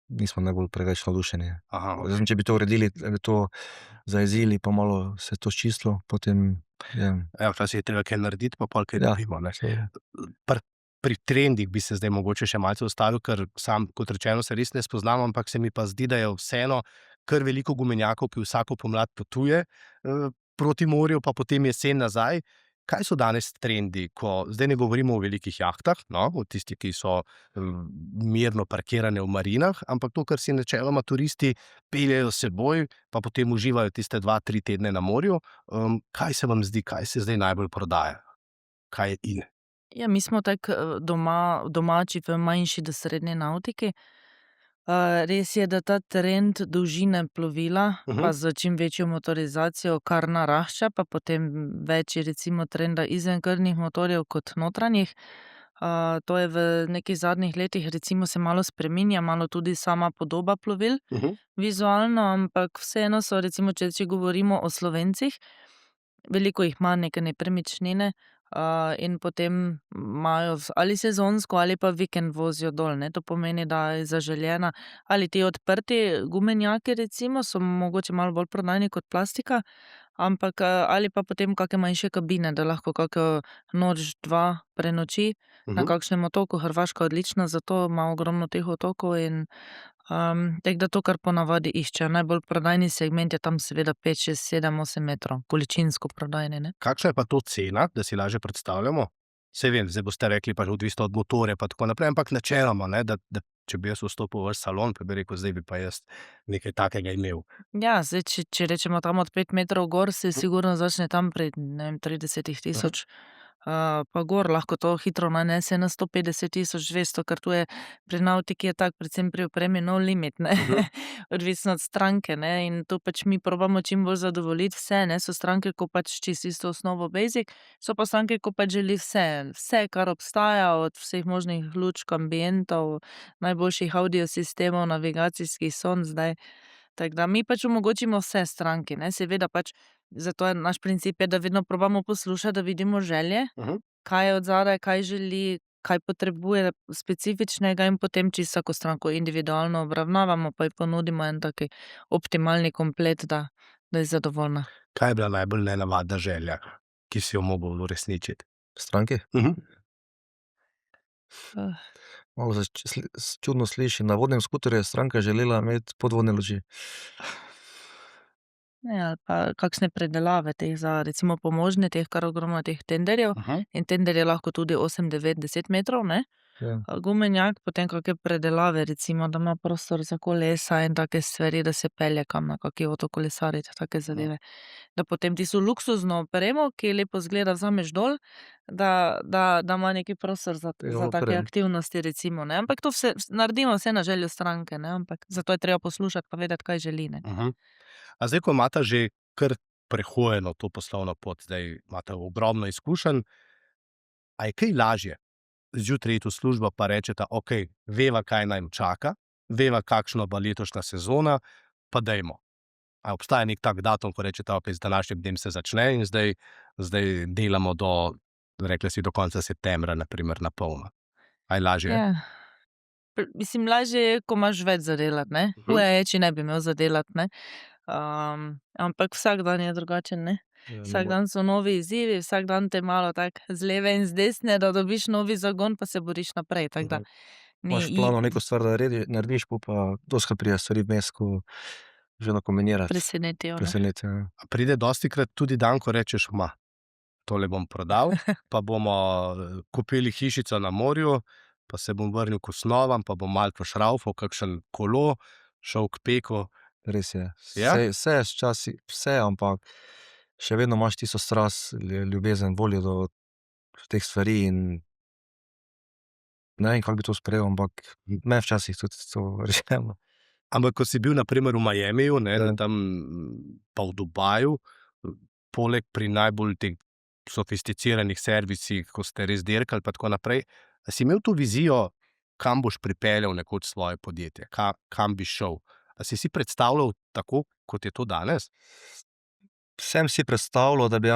nismo najbolj preveč navdušeni. Če bi to uredili, da bi to zajezili, pa malo se to sčistilo, potem je. Ja, včasih je treba kaj narediti, pa pol kaj dobimo, ne. Pri trendih bi se zdaj mogoče še malce ustavil, ker sam, kot rečeno, se res ne spoznam, ampak se mi pa zdi, da je vseeno kar veliko gumenjakov, ki vsako pomlad potuje proti morju, pa potem jesen nazaj. kaj so danes trendi, zdaj ne govorimo o velikih jahtah, no, o tistih, ki so mirno parkirane v marinah, ampak to, kar si načeloma turisti peljejo s seboj, pa potem uživajo tiste 2-3 tedne na morju. Kaj se vam zdi, kaj se zdaj najbolj prodaja? Kaj je in? Ja, mi smo tako domači v manjši do srednji navtiki. Res je, da ta trend dolžine plovila, pa z čim večjo motorizacijo kar narašča, pa potem več je recimo trenda izvenkrvnih motorjev kot notranjih. To je v nekih zadnjih letih recimo se malo spreminja, malo tudi sama podoba plovil vizualno, ampak vseeno so recimo, če govorimo o Slovencih, veliko jih ima neke nepremičnine, in potem imajo ali sezonsko ali pa vikend vozijo dol, ne. To pomeni, da je zaželena ali ti odprti gumenjaki recimo so mogoče malo bolj prodajni kot plastika, ampak, ali pa potem kake manjše kabine, da lahko kako noč, 2 prenoči na kakšnem otoku. Hrvaška je odlična za to, ima ogromno teh otokov in, tako da to kar ponavadi iščejo. Najbolj prodajni segment je tam seveda 5, 6, 7, 8 metrov, količinsko prodajni, ne. Kakšna je pa to cena, da si lažje predstavljamo? Saj vem, zdaj boste rekli, pač odvisno od motorja pa tako naprej, ampak načeloma, ne, da če bi jaz vstopil v vaš salon, pa bi rekel, zdaj bi pa jaz nekaj takega imel. Ja, zdaj, če rečemo tam od 5 metrov gor, se sigurno začne tam pri, ne vem, 30 tisoč, pa gor lahko to hitro nanese na 150 tisoč, 200, ker tu je pri navtiki je tako, predvsem pri opremi no limit, ne. Odvisno od stranke, ne, in tu pač mi probamo čim bolj zadovoljiti vse, ne. So stranke, ko pač čisto osnovo basic, so pa stranke, ko pač želi vse, kar obstaja, od vseh možnih lučk, ambientov, najboljših audio sistemov, navigacijskih sond zdaj. Tako da mi pač omogočimo vse stranki, ne, seveda pač, zato je naš princip je, da vedno probamo poslušati, da vidimo želje, kaj je odzadaj, kaj želi, kaj potrebuje specifičnega in potem čisto vsako stranko individualno obravnavamo, pa ji ponudimo en tak optimalni komplet, da je zadovoljna. Kaj je bila najbolj nenavadna želja, ki si jo mogel uresničiti? Stranki? Malo se čudno sliši. Na vodnem skuterju je stranka želela imeti podvodne luči. Ne, ali pa kakšne predelave teh za recimo pomožne, teh kar ogromno teh tenderjev. In tender je lahko tudi 8, 9, 10 metrov, ne. Ja. Gumenjak, potem kake predelave, recimo, da ima prostor za kolesa in take stvari, da se pelje kam na kaki otok kolesariti, take zadeve. Da potem tisto luksuzno opremo, ki lepo izgleda, vzameš dol, da ima neki prostor za take aktivnosti recimo, ne. Ampak to vse naredimo vse na željo stranke, ne, ampak zato je treba poslušati pa vedeti, kaj želi, ne. A zdaj, ko imata že kar prehojeno to poslovno pot, zdaj imata ogromno izkušenj, a je kaj lažje zjutraj iti v službo pa rečeta, okej, veva, kaj naj čaka, veva, kakšna bo letošnja sezona, pa dajmo. A obstaja nek tak datum, ko rečeta, okej, z današnjim dnem se začne in zdaj delamo rekli si, do konca septembra, na primer, na polno. A je lažje? Ja. Mislim, lažje je, ko imaš več za delati, ne. Huje je, če ne bi imel za delati, ne. Ampak vsak dan je drugačen, ne. Vsak dan so novi izzivi, vsak dan te malo tako z leve in z desne, da dobiš novi zagon, pa se boriš naprej, tako da Imaš v planu neko stvar, da narediš, pol pa dostikrat pridejo stvari vmes, ko že nakombiniraš. presenetijo, ne. Presenetijo, ja. A pride dostikrat tudi dan, ko rečeš, tole bom prodal, pa bomo kupili hišico na morju, pa se bom vrnil k osnovam, pa bom malo pošravfal, kakšen kolo, šel k peku. Res je. Ja? Vse je včasih, vse, ampak še vedno imaš tisto strast, ljubezen, voljo do teh stvari in ne vem, kako bi to sprejel, ampak me včasih tudi to rečemo. Ampak ko si bil na primer v Miamiju, ne, Ja. tam pa v Dubaju, poleg pri najbolj teh sofisticiranih servisih, ko ste res dirkali pa tako naprej, a si imel to vizijo, kam boš pripeljal nekoč svoje podjetje, kam bi šel? A si predstavljal tako, kot je to danes? Sem si predstavljal, da bi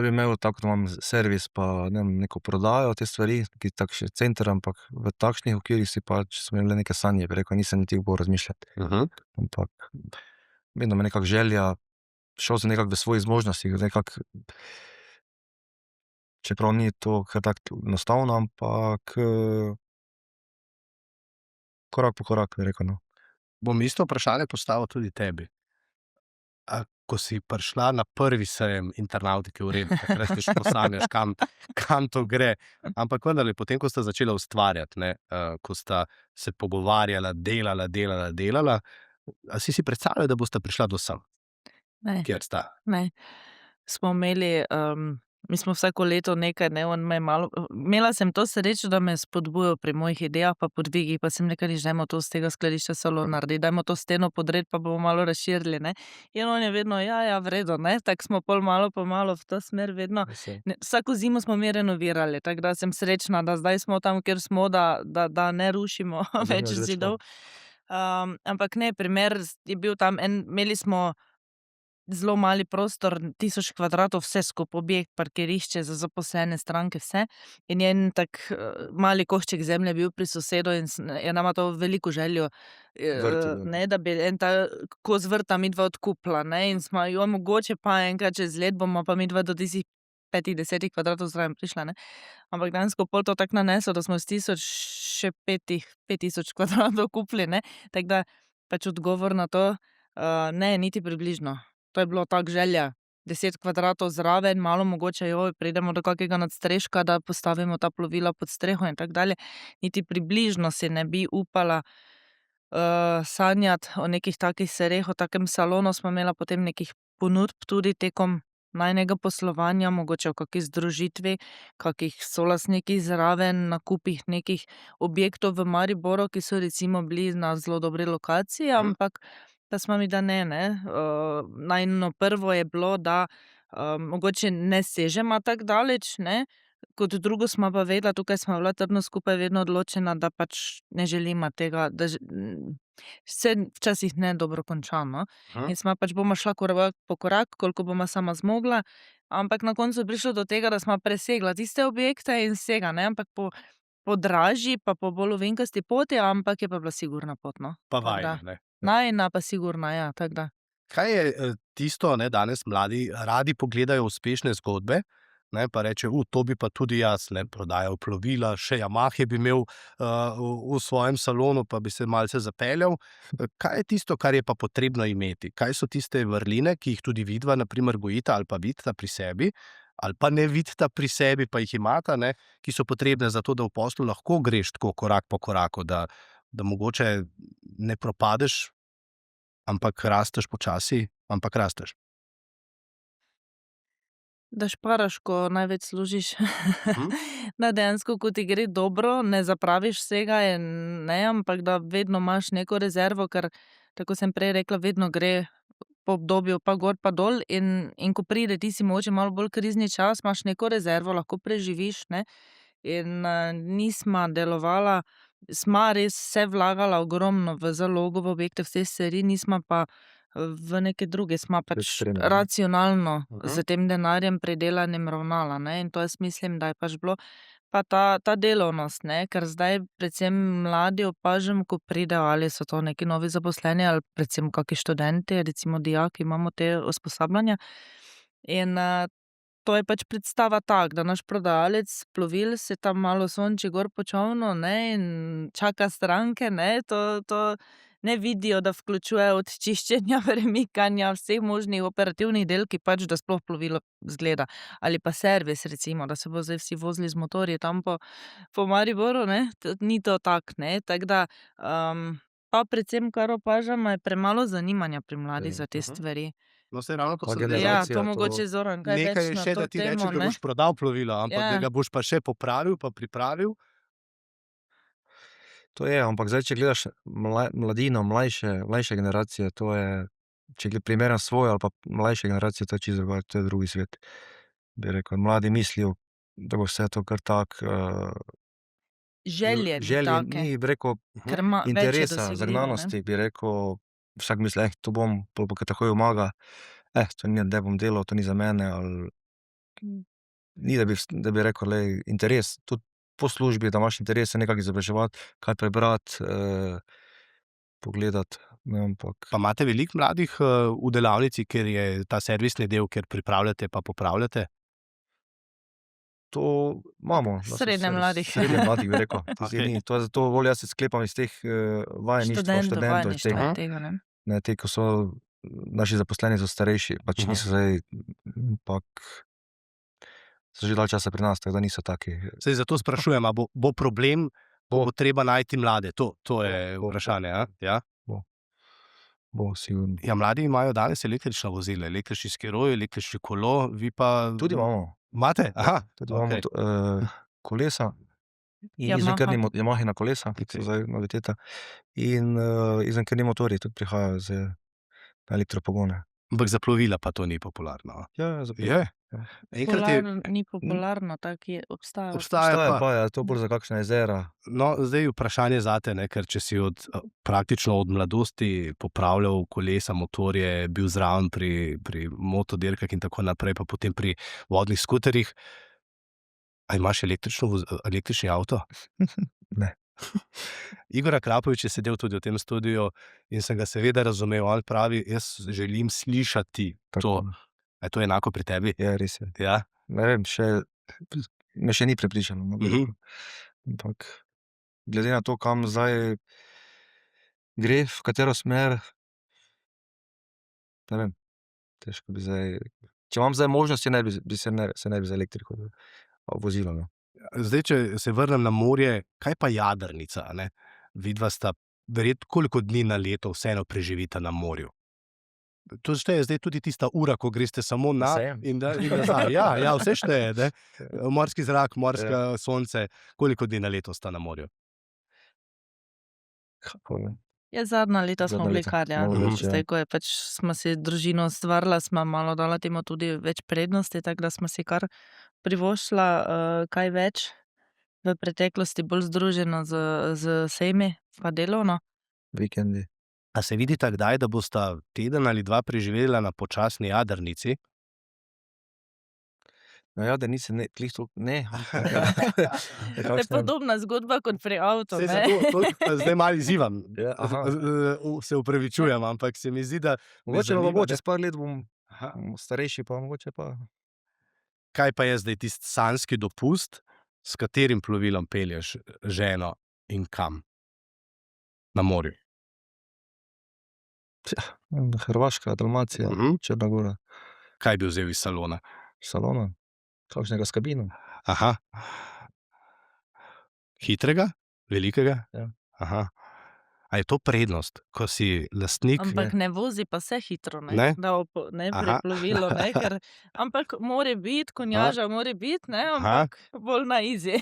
imel tako, da imam servis pa ne vem, neko prodajo te stvari, ki takšen center, ampak v takšnih okvirih si pač so mi bile neke sanje, bi rekel, nisem niti upal razmišljati. Ampak vedno me nekako želja, šel sem nekako v svojih zmožnostih, nekako, čeprav ni to kar tako enostavno, ampak korak po korak, bi rekel, no. Bom isto vprašanje postavil tudi tebi. A ko si prišla na prvi sejem internautike, v redu, takrat si še posanjaš, kam to gre. Ampak vendarle, potem, ko sta začela ustvarjati, ne, ko sta se pogovarjala, delala, a si predstavljala, da bosta prišla do sem, Ne, kjer sta? ne. Smo imeli, mi smo vsako leto nekaj, ne, on me je malo, imela sem to srečo, da me je spodbujal pri mojih idejah pa podvigih, pa sem rekla: "Nič, dajmo to s tega skladišča salon narediti, dajmo to steno podreti, pa bomo malo razširili, ne." In on je vedno: "Ja, v redu, ne." Tako smo pol malo po malo v to smer vedno. Ne, vsako zimo smo mi renovirali, tako da sem srečna, da zdaj smo tam, kjer smo, da ne rušimo več zidov. Ampak ne, primer je bil tam imeli smo zelo mali prostor, 1000 kvadratov, vse skupaj, objekt, parkirišče za zaposlene, stranke, vse. In je en tak mali košček zemlje bil pri sosedu in je nama to veliko željo, ne, da bi en ta kos vrta midva odkupila, ne, in smo jo mogoče pa enkrat čez let bomo pa midva do tistih 5, 10 kvadratov zraven prišla, ne. Ampak dejansko pol to tako naneslo, da smo s 1000 še 5000 kvadratov kupili, ne. Tako da pač odgovor na to, ne, niti približno. To je bilo tako želja, 10 kvadratov zraven, malo mogoče, pridemo do kakega nadstreška, da postavimo ta plovila pod streho in tako dalje. Niti približno si ne bi upala sanjati o nekih takih sejreh, o takem salonu. Smo imela potem nekih ponudb tudi tekom najinega poslovanja, mogoče o kaki združitvi, kakih solastnikih zraven, nakupih nekih objektov v Mariboru, ki so recimo bili na zelo dobri lokaciji, ampak pa smo mi, da ne. Najino prvo je bilo, da mogoče ne sežemo tako daleč, ne. Kot drugo smo pa vedela, tukaj smo bila trdno skupaj vedno odločena, da pač ne želimo tega, da se včasih ne dobro konča, no. In smo pač bomo šla korak po korak, koliko bomo sama zmogla, ampak na koncu je prišlo do tega, da smo presegla tiste objekte in vsega, ne, ampak po dražji pa po bolj ovinkasti poti, ampak je pa bila sigurna pot, no. Pa Tako da vajina, ne. najina pa sigurna, ja, tako da. Kaj je tisto, ne, danes mladi radi pogledajo uspešne zgodbe, ne, pa reče, to bi pa tudi jaz, ne, prodajal plovila, še Yamahe bi imel v svojem salonu, pa bi se malce zapeljal. Kaj je tisto, kar je pa potrebno imeti? Kaj so tiste vrline, ki jih tudi vidva, na primer, gojita ali pa vidita pri sebi, ali pa ne vidita pri sebi, pa jih imata, ne, ki so potrebne za to, da v poslu lahko greš tako korak po koraku, da mogoče ne propadeš, ampak rasteš počasi, ampak rasteš. Da šparaš, ko največ služiš. Da dejansko, ko ti gre dobro, ne zapraviš vsega, ne, ampak da vedno imaš neko rezervo, ker, tako sem prej rekla, vedno gre po obdobju pa gor pa dol in ko pride tisti mogoče malo bolj krizni čas, imaš neko rezervo, lahko preživiš, ne. In nisva delovala, sva res vse vlagala ogromno v zalogo, v objekte, vse stvari, nisva pa v neke druge, sva pač Ekstremno, ne. racionalno s tem denarjem pridelanim ravnala, ne, in to jaz mislim, da je pač bilo. Pa ta delovnost, ne, ker zdaj predvsem mladi opažam, ko pridejo, ali so to neki novi zaposleni ali predvsem kaki študenti, recimo dijaki, imamo te usposabljanja. In to je pač predstava tako, da naš prodajalec plovil se tam malo sonči gor po čolnu, ne, in čaka stranke, ne, to ne vidijo, da vključuje od čiščenja, premikanja, vseh možnih operativnih del, ki pač, da sploh plovilo izgleda. Ali pa servis, recimo, da se bodo zdaj vsi vozili z motorji tam po Mariboru, ne, ni to tako, ne, tako da pa predvsem, kar opažam, je premalo zanimanja pri mladih za te stvari. No, saj ravno, ko Pa sem generacija, Ja, to mogoče Zoran kaj nekaj več je na še, to da ti temo, rečeš, da ne. boš prodal plovila, ampak Ja. da ga boš pa še popravil, pa pripravil. To je, ampak zdaj, če gledaš mladino, mlajše generacije, to je, če primerjam svojo ali pa mlajše generacije, to je čisto drugače, to je drugi svet. Bi rekel, mladi mislijo, da bo vse to kar tako, Želje ni take, ni, bi rekel, ker ima več je interesa, dosegljivo, ne. zagnanosti, bi rekel, vsak misli, to bom, pol pa kar takoj umaga, to ni, da bom delal, to ni za mene, ali ni, da bi rekel, interes, tudi po službi, da imaš interes se nekako izobraževati, kaj prebrati, pogledati, ne, ampak Pa imate veliko mladih v delavnici, ker je ta servisni del, kjer pripravljate pa popravljate? to imamo. Da so Srednje mladih. Srednje mladih, bi rekel. Okej. Ni, to je zato bolj jaz se sklepam iz teh vajeništva, študentov, iz teh, Vajeništva tega, ne. ne, te, ko so naši zaposleni so starejši, pač niso zdaj, ampak so že dalj časa pri nas, tako da niso taki. Saj zato sprašujem, a bo problem, ko bo treba najti mlade. To je Bo. vprašanje, a? Ja? Bo sigurno. Ja, mladi imajo danes električna vozila, električni skiroj, električni kolo, vi pa... Tudi imamo. Imate? Aha, Tudi imamo okej. kolesa. In Yamaha. Yamahina kolesa, Okej. so zdaj noviteta. In izenkrni motorji tudi prihajajo z elektropogone. Ampak za plovila pa to ni popularno. Ja, Je? Enkrat je... Ni popularno, tako je, obstaja. Obstaja pa. Ja, to bolj za kakšna jezera. No, zdaj vprašanje zate, ne, ker če si praktično od mladosti popravljal kolesa, motorje, bil zraven pri motodirkah in tako naprej, pa potem pri vodnih skuterjih, a imaš električni avto? Ne. Igor Akrapovič je sedel tudi v tem studiu in sem ga seveda razumel. On pravi, jaz želim slišati to. A je to enako pri tebi? Ja, res je. Ja? Ne vem, me še ni prepričano. Ampak glede na to, kam zdaj gre, v katero smer, ne vem, težko bi zdaj... Če imam zdaj možnosti, se ne bi za elektriko vozilo. No. Zdaj, če se vrnem na morje, kaj pa jadrnica? Ne? Vidva sta verjetno koliko dni na leto vseeno preživita na morju. To šteje zdaj tudi tista ura, ko greste samo na in nazaj. Ja, vse šteje. Ne? Morski zrak, morska sonce, koliko dni na leto sta na morju? Ja, zadnja leta smo bili kar, ja. Zdaj, ko je pač smo si družino ustvarila, smo malo dala temu tudi več prednosti, tako da smo si kar privoščila kaj več. V preteklosti bolj združeno z sejmi, pa delovno. Vikendi. A se vidita kdaj, da bosta teden ali dva preživela na počasni jadrnici? Na jadrnici ne, glih toliko ne. To je podobna zgodba kot pri avtu, ne? Zdaj malo izzivam. Aha. Se upravičujem, ampak se mi zdi, da... Mogoče čez par let bom starejši, pa mogoče pa... Kaj pa je zdaj tisti sanjski dopust, s katerim plovilom pelješ ženo in kam? Na morju. Hrvaška, Dalmacija, Črna Gora. Kaj bi vzel iz salona? Salona? Kakšnega s kabino. Aha. Hitrega? Velikega? Ja. Aha. A je to prednost, ko si lastnik? Ampak ne vozi pa se hitro, ne? Ne? Da pri plovilu, ne? Ker, ampak more biti, konjaža more biti, ne? Ampak bolj na easy.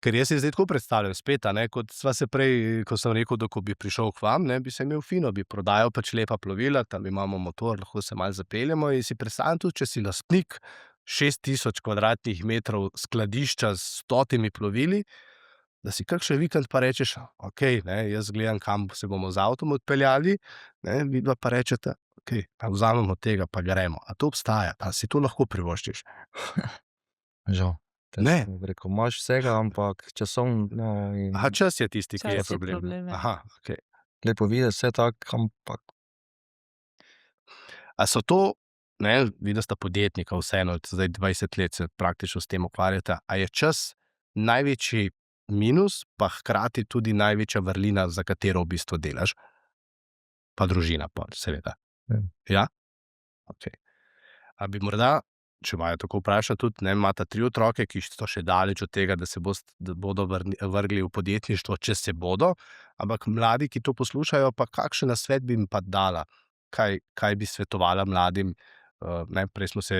Ker jaz si zdaj tako predstavljam spet, ne? Kot sva se prej, ko sem rekel, da ko bi prišel k vam, ne, bi se imel fino, bi prodajal pač lepa plovila, tam imamo motor, lahko se malo zapeljemo in si predstavljam tudi, če si lastnik 6000 kvadratnih metrov skladišča s 100 plovili, da si kakšen vikend pa rečeš, okej, ne, jaz gledam, kam se bomo z avtom odpeljali, ne, vidva pa rečete, okej, pa vzamemo tega, pa gremo. A to obstaja, a si to lahko privoščiš? Žal. Ne. Rekel, imaš vsega, ampak časovno in... Aha, čas je tisti, ki je Čas je problem. problem, ja. Aha, okej. Lepo videti vse tako, ampak... A so to, ne, videla sta podjetnika vseeno, zdaj 20 let se praktično s tem ukvarjata, a je čas največji minus, pa hkrati tudi največja vrlina, za katero v bistvu delaš? Pa družina, pa seveda. Ja? Okej. A bi morda, če imajo tako vprašati tudi, ne, imata 3 otroke, ki so še daleč od tega, da se bodo vrgli v podjetništvo, če se bodo, ampak mladi, ki to poslušajo, pa kakšen nasvet bi jim pa dala? Kaj bi svetovala mladim? Prej smo se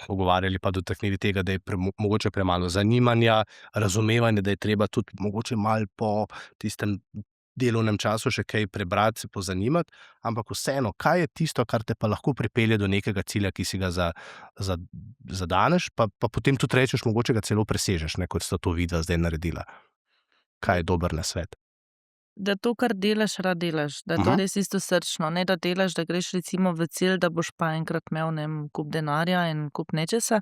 pogovarjali pa dotaknili tega, da je mogoče premalo zanimanja, razumevanja, da je treba tudi mogoče malo po tistem delovnem času še kaj prebrati, se pozanimati, ampak vseeno, kaj je tisto, kar te pa lahko pripelje do nekega cilja, ki si ga zadaneš, pa potem tudi rečeš, mogoče ga celo presežeš, ne, kot sta to vidva zdaj naredila. Kaj je dober nasvet? Da to, kar delaš, rad delaš, da to res isto srčno, ne da delaš, da greš recimo v cilj, da boš pa enkrat imel, ne vem, kup denarja in kup nečesa,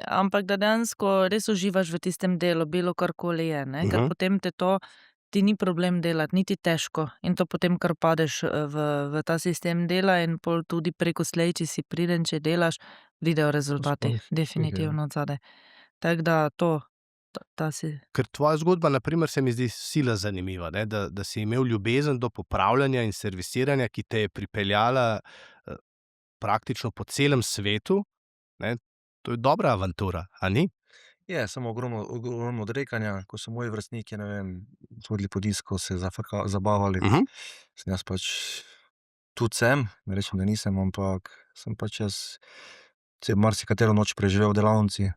ampak da dejansko res uživaš v tistem delu, bilo karkoli je, ne, ker potem ti ni problem delati, niti težko in to potem kar padeš v ta sistem dela in pol tudi preko slej, če si priden, če delaš, pridejo rezultati, definitivno odzadaj. Tako da to, ta si. Ker tvoja zgodba, na primer, se mi zdi sila zanimiva, ne, da si imel ljubezen do popravljanja in servisiranja, ki te je pripeljala, praktično po celem svetu, ne. To je dobra avantura, a ni? Je, samo ogromno odrekanja, ko so moji vrstniki, ne vem, hodili po disku, se zabavali. Sem jaz pač tudi sem, ne rečem, da nisem, ampak sem pač jaz marsikatero noč preživel v delavnici,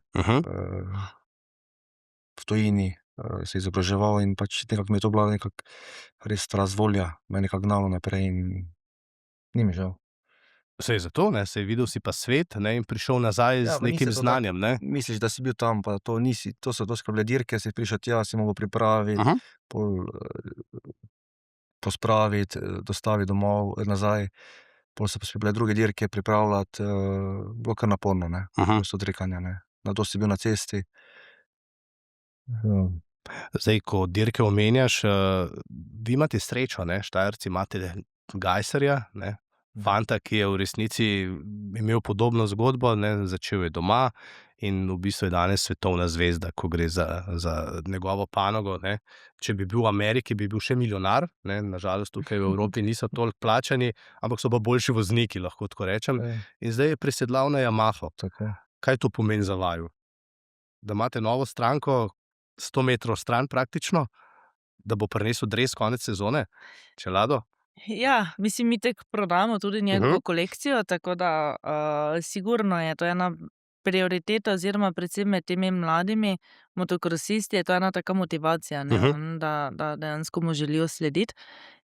v tujini, se izobraževal in pač nekako mi je to bila nekako res strast volja, me je nekako gnalo naprej in ni mi žal. Saj zato, ne, saj videl si pa svet, ne, in prišel nazaj Ja, z pa ni nekim se to znanjem, ne. Misliš, da si bil tam, pa to nisi, to so bile dirke, si prišel tja, si mogel pripraviti, pol pospraviti, dostaviti domov, nazaj, pol so pa spet bile druge dirke pripravljati, bilo kar naporno, ne, dosti odrekanja, ne. Nato si bil na cesti. Zdaj, ko dirke omenjaš, vi imate srečo, ne, Štajerci imate Gajserja, ne, fanta, ki je v resnici imel podobno zgodbo, ne, začel je doma in v bistvu je danes svetovna zvezda, ko gre za njegovo panogo, ne. Če bi bil v Ameriki, bi bil še milijonar, ne, na žalost tukaj v Evropi niso toliko plačani, ampak so pa boljši vozniki, lahko tako rečem. In zdaj je presedlal na Yamaho. Tako. Kaj to pomeni za vaju? Da imate novo stranko 100 metrov stran praktično, da bo prinesel dres konec sezone, čelado? Ja, mislim, mi tek prodamo tudi njegovo kolekcijo, tako da sigurno je to ena prioriteta oziroma predvsem med temi mladimi motokrosisti je to ena taka motivacija, ne, da dejansko mu želijo slediti.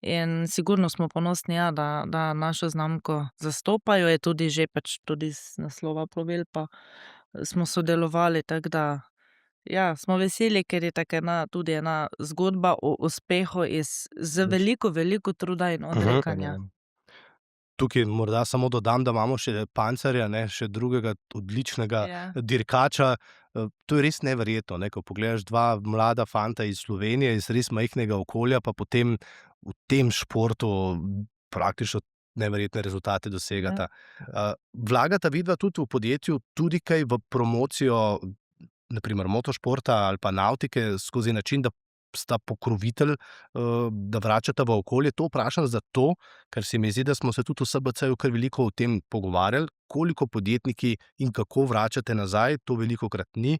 In sigurno smo ponosni, ja, da našo znamko zastopajo, je tudi že pač tudi z naslova plovil pa smo sodelovali, tako da ja, smo veseli, ker je taka tudi ena zgodba o uspehu z veliko, veliko truda in odrekanja. Tukaj morda samo dodam, da imamo še Pancerja, ne, še drugega odličnega Ja. dirkača. To je res neverjetno, ne, ko pogledaš dva mlada fanta iz Slovenije, iz res majhnega okolja, pa potem v tem športu praktično neverjetne rezultate dosegata. Vlagata vidva tudi v podjetju tudi kaj v promocijo na primer motošporta ali pa navtike skozi način, da sta pokrovitelj, da vračata v okolje. To vprašam zato, ker se mi zdi, da smo se tudi v SBC-ju kar veliko o tem pogovarjali, koliko podjetniki in kako vračate nazaj, to velikokrat ni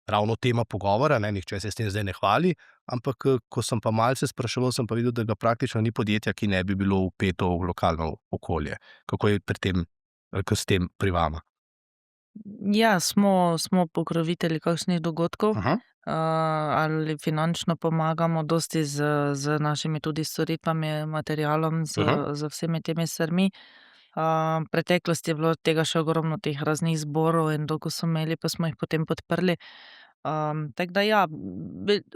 ravno tema pogovora, ne, nihče se s tem zdaj ne hvali, ampak ko sem pa malce spraševal, sem pa videl, da ga praktično ni podjetja, ki ne bi bilo vpeto v lokalno okolje. Kako je pri tem, s tem pri vama? Ja, smo pokrovitelji kakšnih dogodkov, ali finančno pomagamo dosti z našimi tudi storitvami, materialom, z vsemi temi stvarmi. V preteklosti je bilo tega še ogromno, teh raznih zborov in dolgo so imeli, pa smo jih potem podprli. Tako da ja,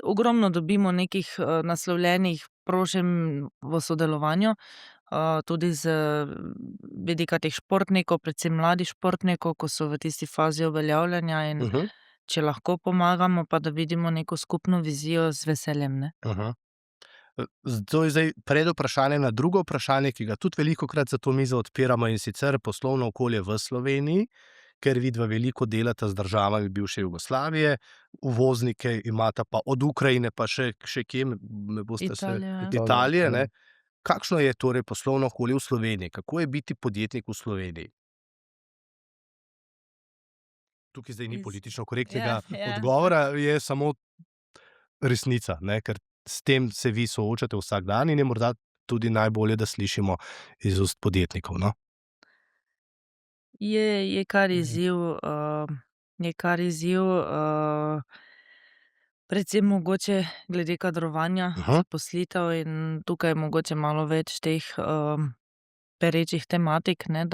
ogromno dobimo nekih naslovljenih prošenj v sodelovanju, tudi z vidika teh športnikov, predvsem mladih športnikov, ko so v tisti fazi uveljavljanja in če lahko pomagamo, pa da vidimo neko skupno vizijo, z veseljem, ne. To je zdaj predvprašanje na drugo vprašanje, ki ga tudi velikokrat za to mizo odpiramo, in sicer poslovno okolje v Sloveniji, ker vidva veliko delata z državami bivše Jugoslavije, uvoznike imata pa od Ukrajine pa še kje, me boste Italija. Italije, ne. Kakšno je torej poslovno okolje v Sloveniji? Kako je biti podjetnik v Sloveniji? Tukaj zdaj ni politično korektnega odgovora, je samo resnica, ne, ker s tem se vi soočate vsak dan in je morda tudi najbolje, da slišimo iz ust podjetnikov, no. Je kar izziv, predvsem mogoče glede kadrovanja, zaposlitev in tukaj mogoče malo več teh perečih tematik, ne,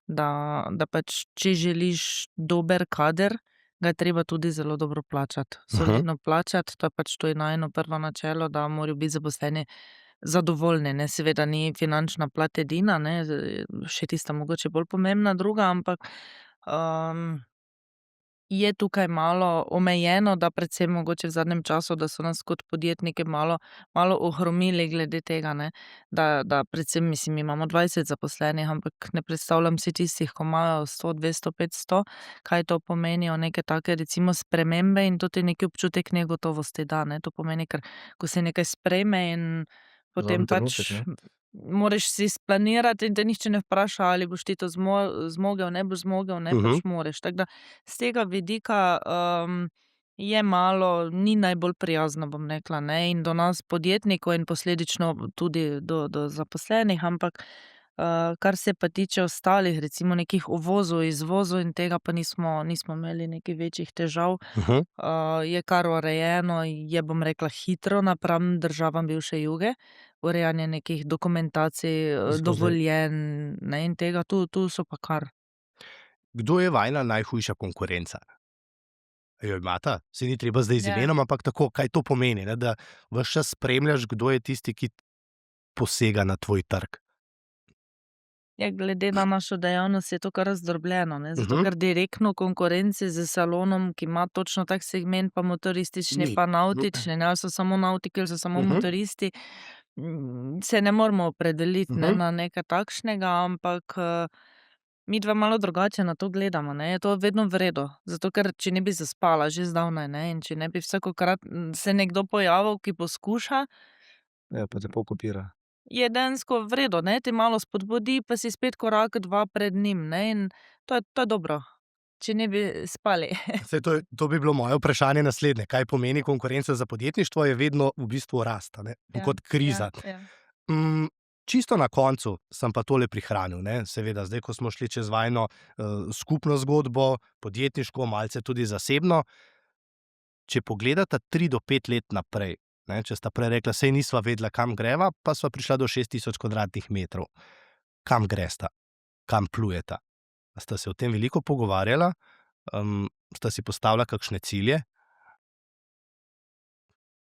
da pač, če želiš dober kader, ga je treba tudi zelo dobro plačati, solidno plačati, to je pač to je najino prvo načelo, da morajo biti zaposleni zadovoljni, ne, seveda ni finančna plat edina, ne, še tista mogoče bolj pomembna druga, ampak je tukaj malo omejeno, da predvsem mogoče v zadnjem času, da so nas kot podjetnike malo ohromili glede tega, ne. Da predvsem, mislim, mi imamo 20 zaposlenih, ampak ne predstavljam si tistih, ko imajo 100, 200, 500, kaj to pomenijo neke take recimo spremembe in to ti neki občutek negotovosti da, ne. To pomeni, ker ko se nekaj sprejme in potem trenutek, ne. moraš si splanirati in te nihče ne vpraša, ali boš ti to zmogel, ne boš zmogel, ne, pač moraš. Tako da s tega vidika, je malo, ni najbolj prijazno, bom rekla, ne, in do nas podjetnikov in posledično tudi do zaposlenih, ampak, kar se pa tiče ostalih, recimo nekih uvozov, izvozov in tega pa nismo imeli nekih večjih težav. Je kar urejeno, je, bom rekla, hitro napram državam bivše Juge. Urejanje nekih dokumentacij, dovoljenj, ne, in tega, tu so pa kar. Kdo je vajina najhujša konkurenca? Jo imata? Saj ni treba zdaj z Ja. imenom, ampak tako, kaj to pomeni, ne? Da ves čas spremljaš, kdo je tisti, ki posega na tvoj trg. Ja, glede na našo dejavnost je to kar razdrobljeno, ne, zato ker direktno konkurence s salonom, ki ima točno tak segment, pa motoristični, Ni. pa navtični, ne, ali so samo navtiki ali so samo motoristi, se ne moremo opredeliti, ne, na nekaj takšnega, ampak, midva malo drugače na to gledamo, ne, je to vedno v redu, zato ker če ne bi zaspala že zdavnaj, ne, in če ne bi vsakokrat se nekdo pojavil, ki poskuša, Ja, pa te pokopira. je dejansko v redu, ne, te malo spodbudi, pa si spet korak, dva pred njim, ne, in to je dobro, če ne bi spali. Saj to bi bilo moje vprašanje naslednje. Kaj pomeni konkurenca za podjetništvo? Je vedno v bistvu rast, a ne? Kot kriza. Ja. Čisto na koncu sem pa tole prihranil, ne? Seveda, zdaj, ko smo šli čez vajino skupno zgodbo, podjetniško, malce tudi zasebno, če pogledata 3 do 5 let naprej, ne? Če sta prej rekla, sej nisva vedela, kam greva, pa sva prišla do 6000 kvadratnih metrov. Kam gresta? Kam plujeta? A sta se o tem veliko pogovarjala? Sta si postavila kakšne cilje?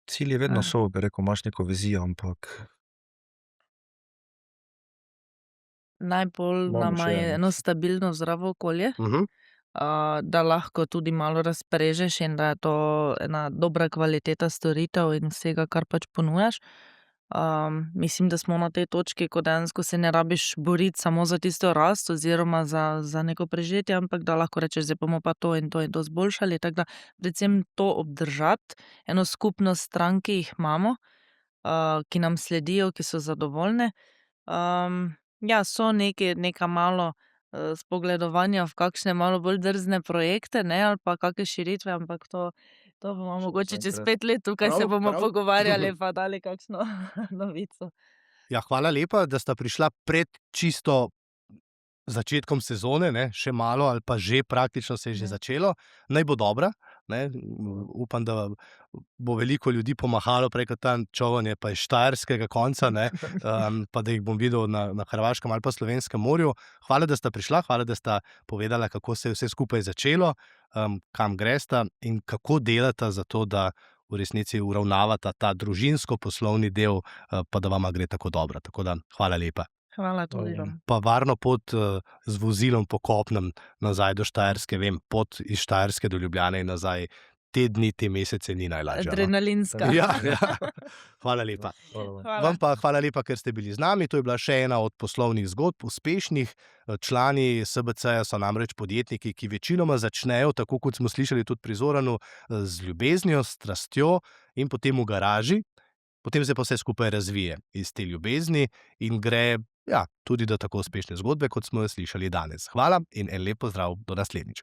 Cilji vedno so, bi rekel, imaš neko vizijo, ampak Najbolj Imamo nama še je eno. eno stabilno, zdravo okolje, da lahko tudi malo razprežeš in da je to ena dobra kvaliteta storitev in vsega, kar pač ponujaš. Mislim, da smo na tej točki, ko dejansko se ne rabiš boriti samo za tisto rast oziroma za neko preživetje, ampak da lahko rečeš, zdaj bomo pa to in to in to izboljšali, tako da predvsem to obdržati, eno skupnost strank, ki jih imamo, ki nam sledijo, ki so zadovoljne. Ja, so neka malo, spogledovanja v kakšne malo bolj drzne projekte, ne, ali pa kake širitve, ampak to bomo mogoče čez enkrat. 5 let tukaj se Prav, bomo prav. pogovarjali pa dali kakšno novico. Ja, hvala lepa, da sta prišla pred čisto začetkom sezone, ne, še malo ali pa že praktično se je že začelo. Naj bo dobra, ne, upam, da bo veliko ljudi pomahalo preko tam čoln je pa iz štajerskega konca, ne, pa da jih bom videl na Hrvaškem ali pa Slovenskem morju. Hvala, da sta prišla, hvala, da sta povedala, kako se je vse skupaj začelo, kam gresta in kako delata za to, da v resnici uravnavata ta družinsko-poslovni del, pa da vama gre tako dobro. Tako da hvala lepa. Hvala tudi vam. Pa varno pot z vozilom po kopnem nazaj do Štajerske. Vem, pot iz Štajerske do Ljubljane in nazaj te dni, te mesece ni najlažja. No? Adrenalinska. Ja. Hvala lepa. Hvala. Vam pa hvala lepa, ker ste bili z nami. To je bila še ena od poslovnih zgodb uspešnih. Člani SBC-ja so namreč podjetniki, ki večinoma začnejo, tako kot smo slišali tudi pri Zoranu, z ljubeznijo, strastjo in potem v garaži. Potem se pa vse skupaj razvije iz te ljubezni in gre tudi do tako uspešne zgodbe, kot smo jo slišali danes. Hvala in en lep pozdrav do naslednjič.